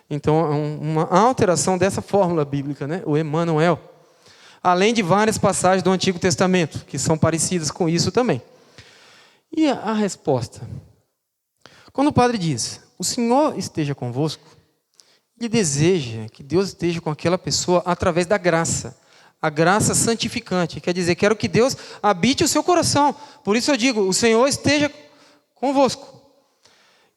Então, é uma alteração dessa fórmula bíblica, né? O Emanuel. Além de várias passagens do Antigo Testamento, que são parecidas com isso também. E a resposta? Quando o padre diz: o Senhor esteja convosco, ele deseja que Deus esteja com aquela pessoa através da graça. A graça santificante. Quer dizer, quero que Deus habite o seu coração. Por isso eu digo: o Senhor esteja convosco.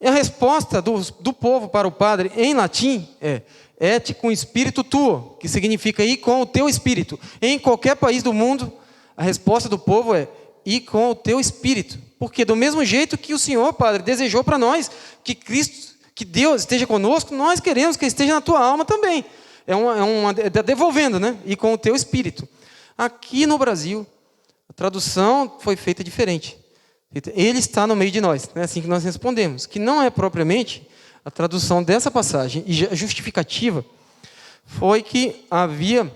E a resposta do povo para o padre em latim é: et cum spiritu tuo, que significa ir com o teu espírito. Em qualquer país do mundo, a resposta do povo é: ir com o teu espírito. Porque do mesmo jeito que o Senhor, Padre, desejou para nós que Cristo, que Deus esteja conosco, nós queremos que esteja na tua alma também. É devolvendo, né? Ir com o teu espírito. Aqui no Brasil, a tradução foi feita diferente. Ele está no meio de nós. É assim que nós respondemos. Que não é propriamente a tradução dessa passagem. E a justificativa foi que havia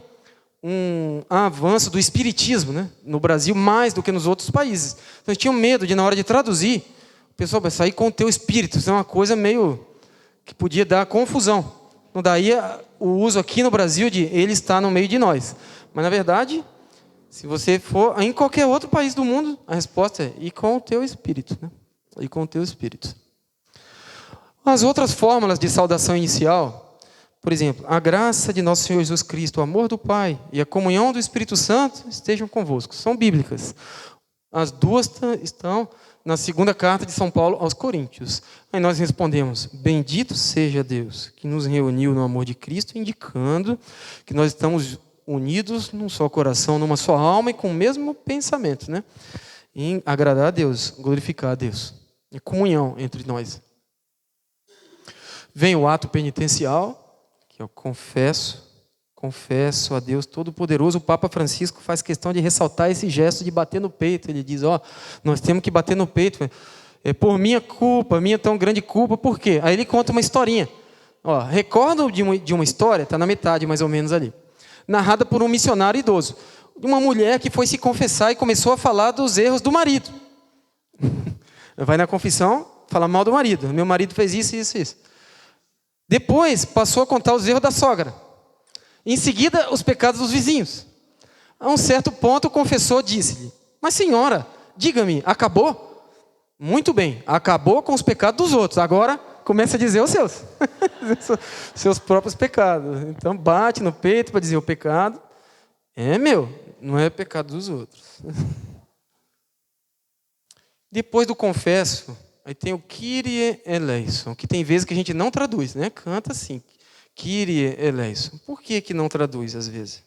um avanço do espiritismo, né, no Brasil mais do que nos outros países. Então eles tinham medo de, na hora de traduzir, o pessoal vai sair com o teu espírito. Isso é uma coisa meio que podia dar confusão. Então daí o uso aqui no Brasil de ele está no meio de nós. Mas na verdade, se você for em qualquer outro país do mundo, a resposta é: ir com o teu espírito. Né? Ir com o teu espírito. As outras fórmulas de saudação inicial, por exemplo: a graça de nosso Senhor Jesus Cristo, o amor do Pai e a comunhão do Espírito Santo estejam convosco. São bíblicas. As 2 estão na 2ª carta de São Paulo aos Coríntios. Aí nós respondemos: bendito seja Deus, que nos reuniu no amor de Cristo, indicando que nós estamos unidos num só coração, numa só alma e com o mesmo pensamento, né? Em agradar a Deus, glorificar a Deus. Em comunhão entre nós. Vem o ato penitencial, que eu confesso a Deus Todo-Poderoso. O Papa Francisco faz questão de ressaltar esse gesto de bater no peito. Ele diz: nós temos que bater no peito. É por minha culpa, minha tão grande culpa. Por quê? Aí ele conta uma historinha. Recordo de uma história, está na metade mais ou menos ali, narrada por um missionário idoso, de uma mulher que foi se confessar e começou a falar dos erros do marido. Vai na confissão, fala mal do marido. Meu marido fez isso, isso, isso. Depois passou a contar os erros da sogra. Em seguida, os pecados dos vizinhos. A um certo ponto, o confessor disse-lhe: mas senhora, diga-me, acabou? Muito bem, acabou com os pecados dos outros. Agora começa a dizer os seus. Seus próprios pecados. Então bate no peito para dizer: o pecado é meu, não é pecado dos outros. Depois do confesso, aí tem o Kyrie eleison, que tem vezes que a gente não traduz, né? Canta assim, Kyrie eleison. Por que não traduz às vezes?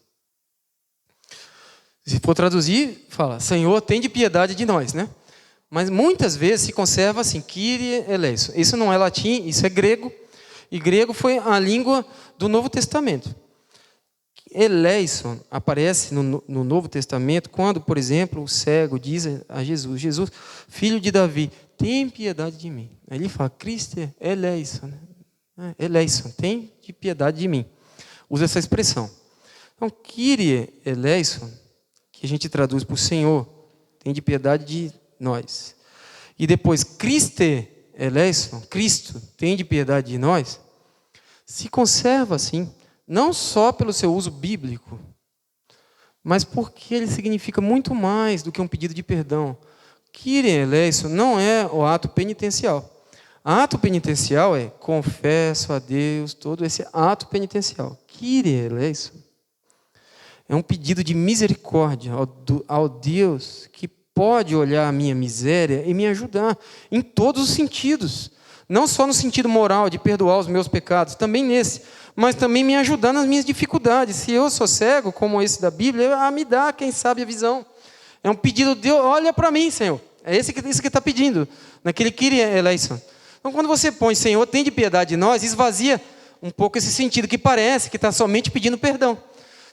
Se for traduzir, fala, Senhor, tende piedade de nós, né? Mas muitas vezes se conserva assim, Kyrie eleison. Isso não é latim, isso é grego. E grego foi a língua do Novo Testamento. Eleison aparece no Novo Testamento quando, por exemplo, o cego diz a Jesus, Jesus, filho de Davi, tem piedade de mim. Aí ele fala, Cristo eleison, né? Eleison, tem de piedade de mim. Usa essa expressão. Então, Kyrie eleison, que a gente traduz por Senhor, tem de piedade de nós. E depois, Christe eleison, Cristo, tem de piedade de nós, se conserva assim, não só pelo seu uso bíblico, mas porque ele significa muito mais do que um pedido de perdão. Kyrie eleison não é o ato penitencial. Ato penitencial é confesso a Deus, todo esse ato penitencial. Kyrie eleison é um pedido de misericórdia ao Deus que pode olhar a minha miséria e me ajudar em todos os sentidos. Não só no sentido moral, de perdoar os meus pecados, também nesse, mas também me ajudar nas minhas dificuldades. Se eu sou cego, como esse da Bíblia, me dá, quem sabe, a visão. É um pedido de Deus, olha para mim, Senhor. É isso que está pedindo, naquele Kyrie eleison. Então, quando você põe, Senhor, tem de piedade de nós, esvazia um pouco esse sentido, que parece que está somente pedindo perdão.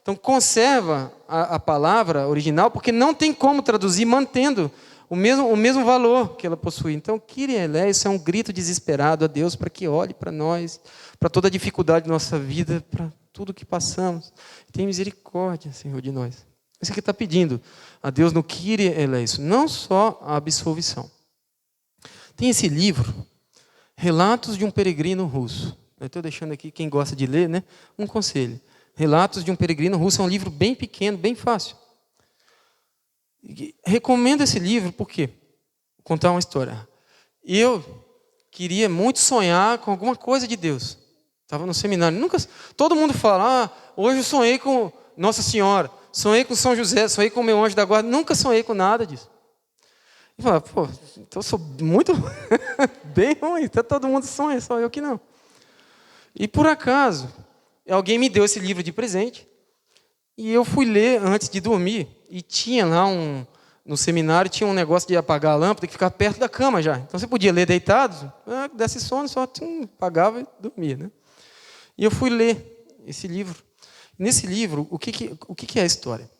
Então, conserva a palavra original, porque não tem como traduzir mantendo o mesmo valor que ela possui. Então, Kyrie eleison é um grito desesperado a Deus para que olhe para nós, para toda a dificuldade da nossa vida, para tudo que passamos. Tem misericórdia, Senhor, de nós. Isso que está pedindo a Deus no Kyrie eleison, não só a absolvição. Tem esse livro, Relatos de um Peregrino Russo. Eu estou deixando aqui, quem gosta de ler, né, um conselho. Relatos de um Peregrino Russo é um livro bem pequeno, bem fácil. Recomendo esse livro porque vou contar uma história. Eu queria muito sonhar com alguma coisa de Deus. Estava no seminário. Todo mundo fala, hoje eu sonhei com Nossa Senhora, sonhei com São José, sonhei com o meu anjo da guarda. Nunca sonhei com nada disso. E falava, então eu sou muito bem ruim. Então todo mundo sonha, só eu que não. E por acaso, alguém me deu esse livro de presente. E eu fui ler antes de dormir, e tinha lá no seminário, tinha um negócio de apagar a lâmpada que ficava perto da cama já. Então você podia ler deitado, desse sono, só apagava e dormia, né? E eu fui ler esse livro. Nesse livro, o que é a história?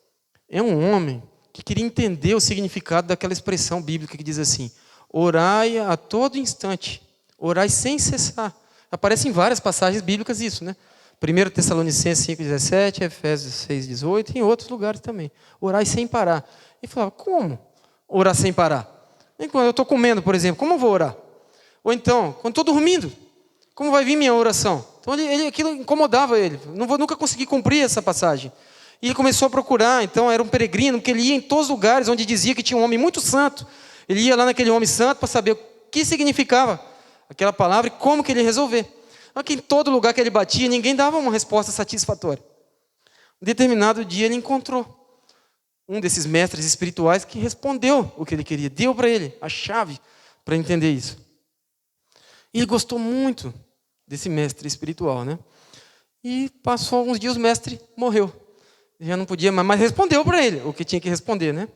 É um homem que queria entender o significado daquela expressão bíblica que diz assim, orai a todo instante, orai sem cessar. Aparece em várias passagens bíblicas isso, né? 1 Tessalonicenses 5,17, Efésios 6,18 e em outros lugares também. Orar sem parar. E falava, como orar sem parar? Quando eu estou comendo, por exemplo, como eu vou orar? Ou então, quando estou dormindo, como vai vir minha oração? Então aquilo incomodava ele. Nunca consegui cumprir essa passagem. E ele começou a procurar, então era um peregrino, porque ele ia em todos os lugares onde dizia que tinha um homem muito santo. Ele ia lá naquele homem santo para saber o que significava aquela palavra e como que ele ia resolver. Que em todo lugar que ele batia, ninguém dava uma resposta satisfatória. Um determinado dia ele encontrou um desses mestres espirituais que respondeu o que ele queria, deu para ele a chave para entender isso. E ele gostou muito desse mestre espiritual, né? E passou alguns dias, o mestre morreu. Já não podia mais, mas respondeu para ele o que tinha que responder, né?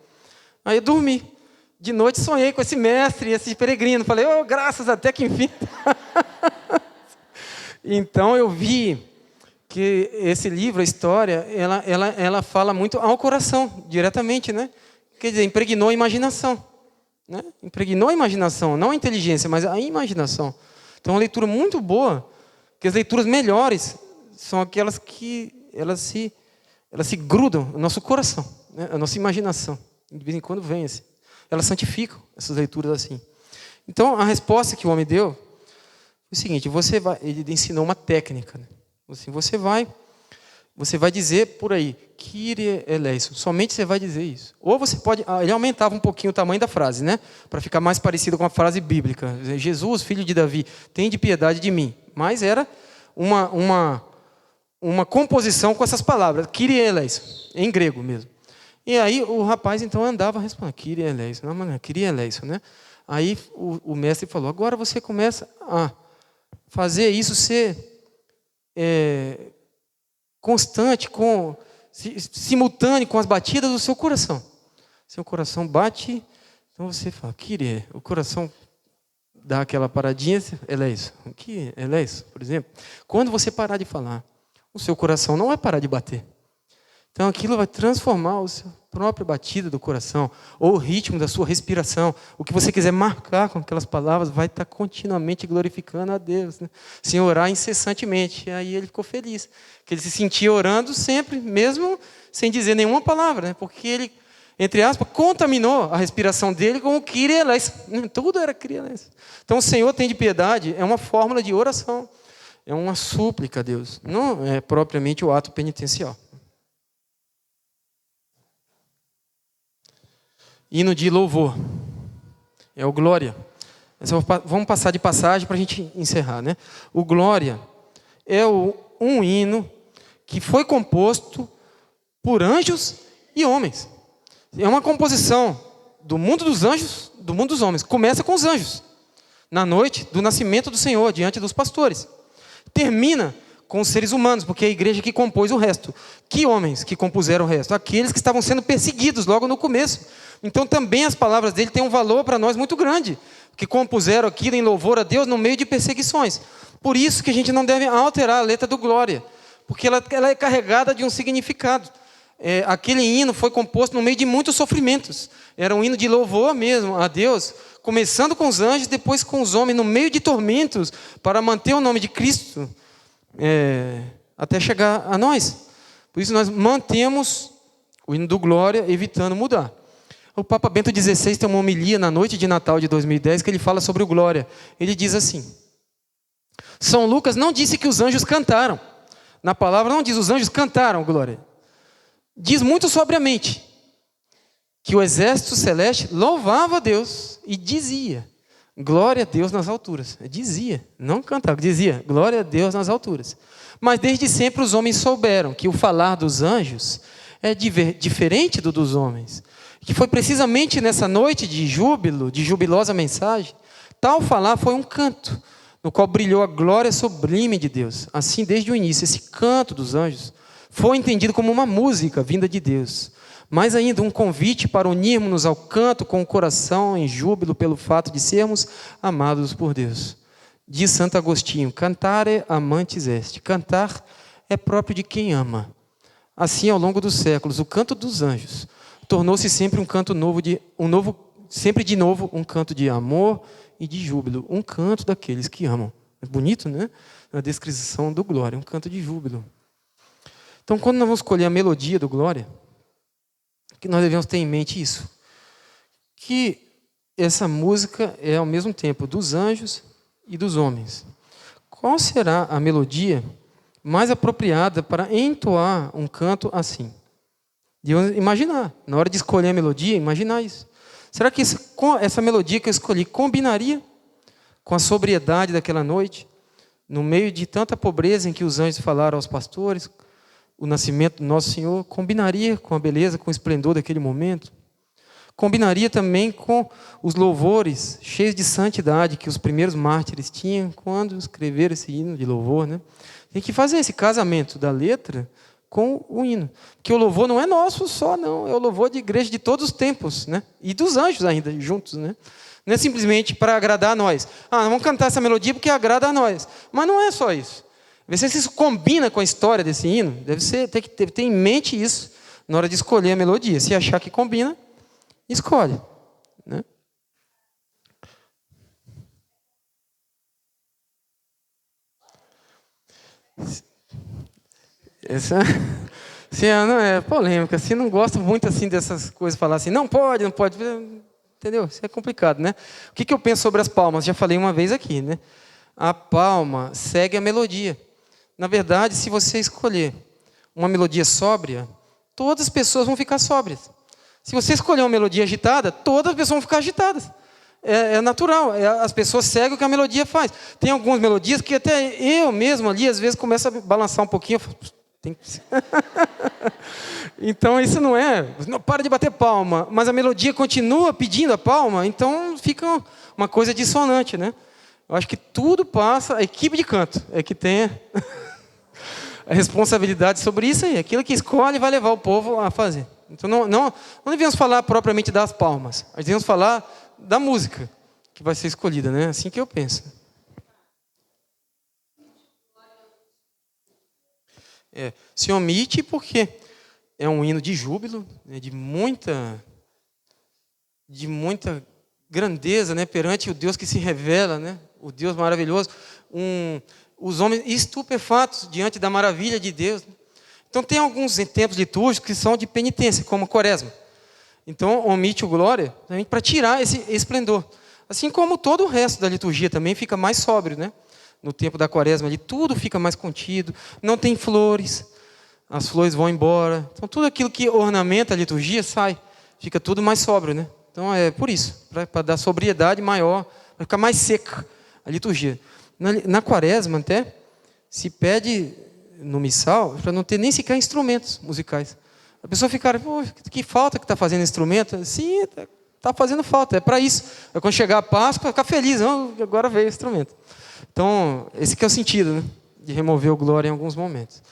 Aí eu dormi. De noite sonhei com esse mestre, esse peregrino. Falei, graças até que enfim. Então eu vi que esse livro, a história, ela fala muito ao coração, diretamente, né? Quer dizer, impregnou a imaginação. Né? Impregnou a imaginação, não a inteligência, mas a imaginação. Então é uma leitura muito boa, que as leituras melhores são aquelas que elas se grudam no nosso coração, né? A nossa imaginação. De vez em quando vem assim. Elas santificam essas leituras assim. Então a resposta que o homem deu o seguinte, ele ensinou uma técnica. Né? Assim, você vai dizer por aí, Kyrie eleison, somente você vai dizer isso. Ou você pode, ele aumentava um pouquinho o tamanho da frase, né? Para ficar mais parecido com a frase bíblica. Jesus, filho de Davi, tem de piedade de mim. Mas era uma composição com essas palavras, Kyrie eleison, em grego mesmo. E aí o rapaz então andava respondendo, Kyrie eleison, não, mano, Kyrie eleison, né? Aí o mestre falou, agora você começa a fazer isso ser constante, simultâneo com as batidas do seu coração. Seu coração bate, então você fala, Kyrie, o coração dá aquela paradinha, eleison, que eleison, por exemplo. Quando você parar de falar, o seu coração não vai parar de bater. Então aquilo vai transformar a sua própria batida do coração, ou o ritmo da sua respiração. O que você quiser marcar com aquelas palavras vai estar continuamente glorificando a Deus, né? Sem orar incessantemente. E aí ele ficou feliz, que ele se sentia orando sempre, mesmo sem dizer nenhuma palavra, né? Porque ele, entre aspas, contaminou a respiração dele com o Kyrie eleison. Tudo era Kyrie eleison. Então o Senhor tem de piedade é uma fórmula de oração, é uma súplica a Deus, não é propriamente o ato penitencial. Hino de louvor. É o glória. Vamos passar de passagem para a gente encerrar, né? O glória é um hino que foi composto por anjos e homens. É uma composição do mundo dos anjos, do mundo dos homens. Começa com os anjos, na noite do nascimento do Senhor, diante dos pastores. Termina com os seres humanos, porque é a igreja que compôs o resto. Que homens que compuseram o resto? Aqueles que estavam sendo perseguidos logo no começo. Então também as palavras dele têm um valor para nós muito grande, que compuseram aquilo em louvor a Deus no meio de perseguições. Por isso que a gente não deve alterar a letra do glória, porque ela é carregada de um significado. Aquele hino foi composto no meio de muitos sofrimentos. Era um hino de louvor mesmo a Deus, começando com os anjos, depois com os homens, no meio de tormentos, para manter o nome de Cristo até chegar a nós. Por isso nós mantemos o hino do glória, evitando mudar. O Papa Bento XVI tem uma homilia na noite de Natal de 2010 que ele fala sobre o glória. Ele diz assim: São Lucas não disse que os anjos cantaram. Na palavra não diz os anjos cantaram glória. Diz muito sobriamente que o exército celeste louvava a Deus e dizia glória a Deus nas alturas. Dizia, não cantava, dizia glória a Deus nas alturas. Mas desde sempre os homens souberam que o falar dos anjos é diferente do dos homens. Que foi precisamente nessa noite de júbilo, de jubilosa mensagem, tal falar foi um canto, no qual brilhou a glória sublime de Deus. Assim, desde o início, esse canto dos anjos foi entendido como uma música vinda de Deus. Mais ainda, um convite para unirmos-nos ao canto com o coração em júbilo pelo fato de sermos amados por Deus. Diz Santo Agostinho, cantare amantes est. Cantar é próprio de quem ama. Assim, ao longo dos séculos, o canto dos anjos tornou-se sempre um canto novo, sempre de novo um canto de amor e de júbilo. Um canto daqueles que amam. É bonito, né? A descrição do glória, um canto de júbilo. Então, quando nós vamos escolher a melodia do glória, que nós devemos ter em mente isso, que essa música é ao mesmo tempo dos anjos e dos homens. Qual será a melodia mais apropriada para entoar um canto assim? De imaginar, na hora de escolher a melodia, imaginar isso. Será que essa melodia que eu escolhi combinaria com a sobriedade daquela noite, no meio de tanta pobreza em que os anjos falaram aos pastores, o nascimento do nosso Senhor, combinaria com a beleza, com o esplendor daquele momento? Combinaria também com os louvores cheios de santidade que os primeiros mártires tinham quando escreveram esse hino de louvor, né? Tem que fazer esse casamento da letra com o hino. Porque o louvor não é nosso só, não. É o louvor de igreja de todos os tempos, né? E dos anjos ainda, juntos, né? Não é simplesmente para agradar a nós. Vamos cantar essa melodia porque agrada a nós. Mas não é só isso. Vê se isso combina com a história desse hino. Tem que ter em mente isso na hora de escolher a melodia. Se achar que combina, escolhe, né? Essa não é polêmica. Se não gosta muito assim dessas coisas, falar assim, não pode, entendeu? Isso é complicado, né? O que eu penso sobre as palmas? Já falei uma vez aqui, né? A palma segue a melodia. Na verdade, se você escolher uma melodia sóbria, todas as pessoas vão ficar sóbrias. Se você escolher uma melodia agitada, todas as pessoas vão ficar agitadas. É natural, as pessoas seguem o que a melodia faz. Tem algumas melodias que até eu mesmo ali, às vezes, começo a balançar um pouquinho, Tem que... Então isso não é, não para de bater palma, mas a melodia continua pedindo a palma, então fica uma coisa dissonante, né? Eu acho que tudo passa, a equipe de canto é que tem a responsabilidade sobre isso aí, aquilo que escolhe vai levar o povo a fazer. Então não devemos falar propriamente das palmas, nós devemos falar da música que vai ser escolhida, né? Assim que eu penso. Se omite porque é um hino de júbilo, né, de muita grandeza, né, perante o Deus que se revela, né, o Deus maravilhoso, os homens estupefatos diante da maravilha de Deus. Então tem alguns tempos litúrgicos que são de penitência, como a quaresma. Então omite o glória para tirar esse esplendor. Assim como todo o resto da liturgia também fica mais sóbrio, né? No tempo da quaresma ali tudo fica mais contido, não tem flores, as flores vão embora. Então tudo aquilo que ornamenta a liturgia sai, fica tudo mais sóbrio, né? Então é por isso, para dar sobriedade maior, para ficar mais seca a liturgia. Na quaresma até se pede no missal para não ter nem sequer instrumentos musicais. A pessoa fica, pô, que falta que está fazendo instrumento? Sim, está fazendo falta, é para isso. É quando chegar a Páscoa, ficar feliz, agora veio o instrumento. Então, esse que é o sentido, né, de remover o glória em alguns momentos.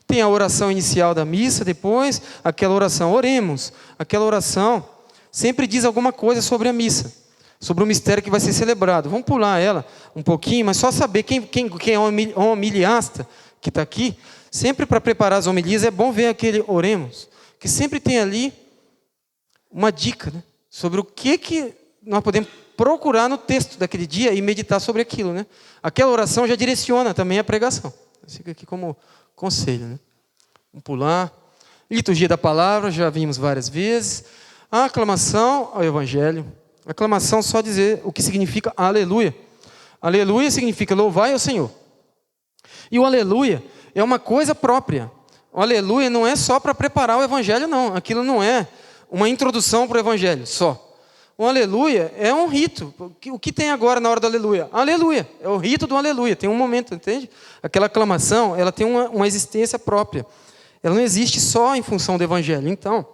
Tem a oração inicial da missa, depois aquela oração, oremos. Aquela oração sempre diz alguma coisa sobre a missa, sobre o mistério que vai ser celebrado. Vamos pular ela um pouquinho, mas só saber quem é o homiliasta que está aqui. Sempre para preparar as homilias é bom ver aquele oremos, que sempre tem ali uma dica, né, sobre o que nós podemos procurar no texto daquele dia e meditar sobre aquilo, né? Aquela oração já direciona também a pregação. Fica aqui como conselho, né? Vamos pular. Liturgia da palavra, já vimos várias vezes. A aclamação ao evangelho. Aclamação só dizer o que significa aleluia. Aleluia significa louvai ao Senhor. E o aleluia é uma coisa própria. O aleluia não é só para preparar o evangelho, não. Aquilo não é uma introdução para o evangelho só. O aleluia é um rito. O que tem agora na hora do aleluia? Aleluia. É o rito do aleluia. Tem um momento, entende? Aquela aclamação, ela tem uma existência própria. Ela não existe só em função do evangelho. Então,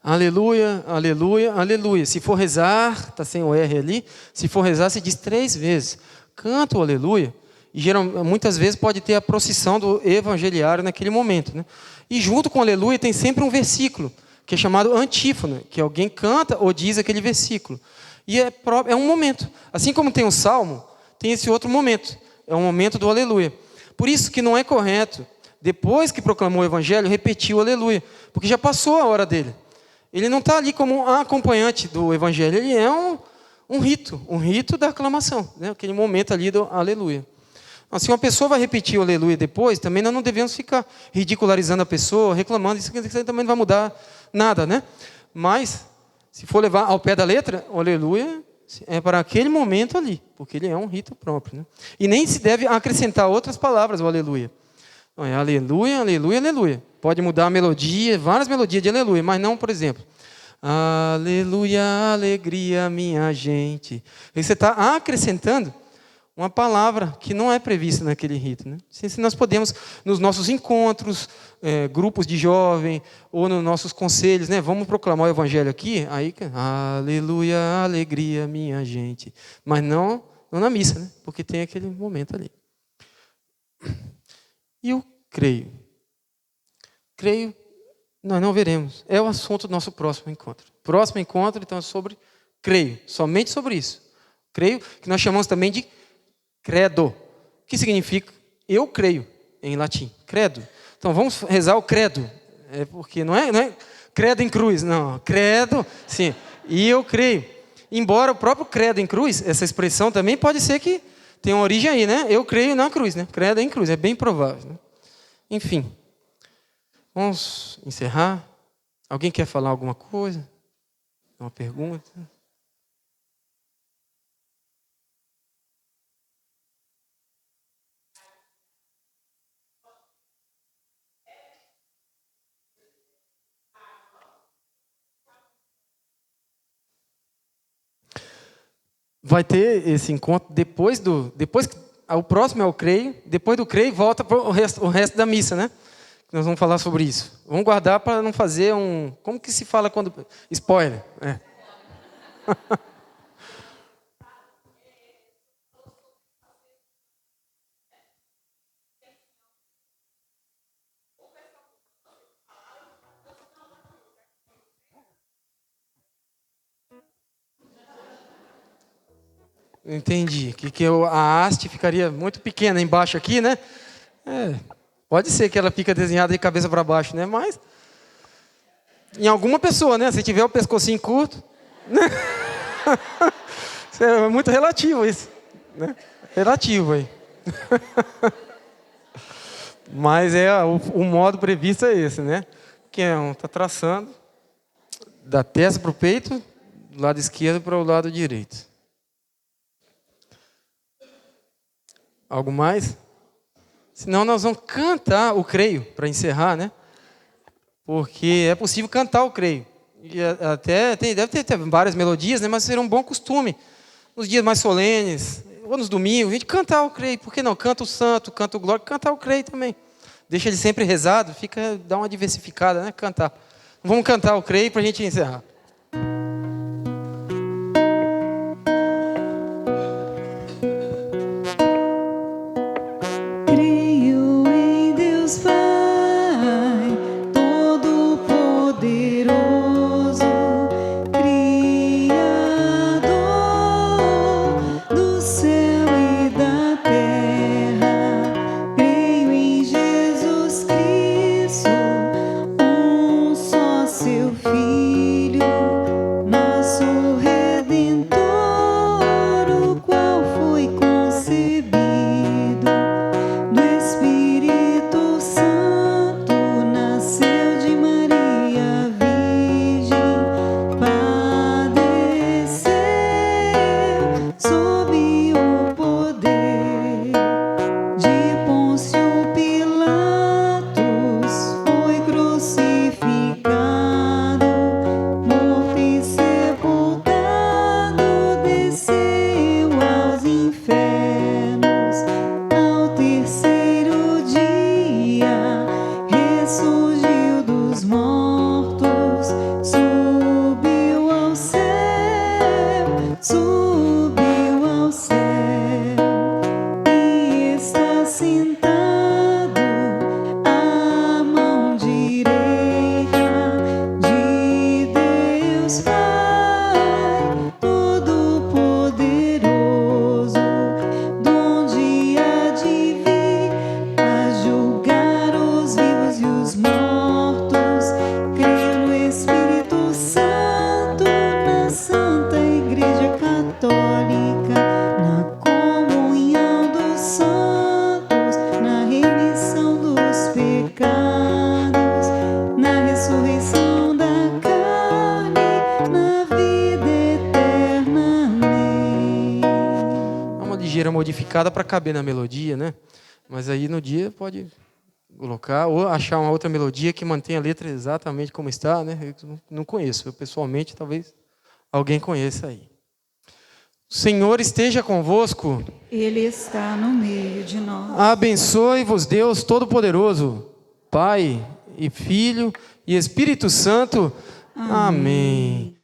aleluia, aleluia, aleluia. Se for rezar, está sem o R ali, se for rezar, se diz 3 vezes. Canta o aleluia. E muitas vezes pode ter a procissão do evangeliário naquele momento, né? E junto com o aleluia tem sempre um versículo, que é chamado antífona, que alguém canta ou diz aquele versículo. E é um momento. Assim como tem um salmo, tem esse outro momento. É um momento do aleluia. Por isso que não é correto, depois que proclamou o evangelho, repetir o aleluia, porque já passou a hora dele. Ele não está ali como um acompanhante do evangelho, ele é um rito da aclamação, né? Aquele momento ali do aleluia. Se uma pessoa vai repetir o aleluia depois, também nós não devemos ficar ridicularizando a pessoa, reclamando, isso também não vai mudar nada, né? Mas, se for levar ao pé da letra, o aleluia é para aquele momento ali, porque ele é um rito próprio, né? E nem se deve acrescentar outras palavras ao aleluia. Não, é aleluia, aleluia, aleluia. Pode mudar a melodia, várias melodias de aleluia, mas não, por exemplo, aleluia, alegria, minha gente. Aí você está acrescentando uma palavra que não é prevista naquele rito, né? Se nós podemos, nos nossos encontros, grupos de jovem, ou nos nossos conselhos, né? Vamos proclamar o evangelho aqui, aí, aleluia, alegria, minha gente. Mas não na missa, né? Porque tem aquele momento ali. E eu creio. Creio, nós não veremos. É o assunto do nosso próximo encontro. Próximo encontro, então, é sobre creio. Somente sobre isso. Creio, que nós chamamos também de credo, que significa eu creio, em latim, credo. Então vamos rezar o credo, porque não é credo em cruz, não, credo, sim, e eu creio. Embora o próprio credo em cruz, essa expressão também pode ser que tenha uma origem aí, né? Eu creio na cruz, né? Credo em cruz, é bem provável, né? Enfim, vamos encerrar. Alguém quer falar alguma coisa? Uma pergunta? Vai ter esse encontro depois que O próximo é o creio. Depois do creio, volta para o resto da missa, né? Nós vamos falar sobre isso. Vamos guardar para não fazer um... Como que se fala quando... Spoiler. É. Entendi. Que a haste ficaria muito pequena embaixo aqui, né? Pode ser que ela fica desenhada de cabeça para baixo, né? Mas em alguma pessoa, né? Se tiver o pescocinho curto, né? É muito relativo isso, né? Relativo aí. Mas o modo previsto é esse, né? Que está traçando da testa para o peito, do lado esquerdo para o lado direito. Algo mais? Senão nós vamos cantar o creio, para encerrar, né? Porque é possível cantar o creio. E até deve ter várias melodias, né? Mas será um bom costume. Nos dias mais solenes, ou nos domingos, a gente cantar o creio. Por que não? Canta o santo, canta o glória, cantar o creio também. Deixa ele sempre rezado, dá uma diversificada, né? Cantar. Vamos cantar o creio para a gente encerrar. Modificada para caber na melodia, né? Mas aí no dia pode colocar ou achar uma outra melodia que mantenha a letra exatamente como está, né? Eu não conheço, eu pessoalmente talvez alguém conheça aí. O Senhor esteja convosco. Ele está no meio de nós. Abençoe-vos Deus Todo-Poderoso, Pai e Filho e Espírito Santo. Amém.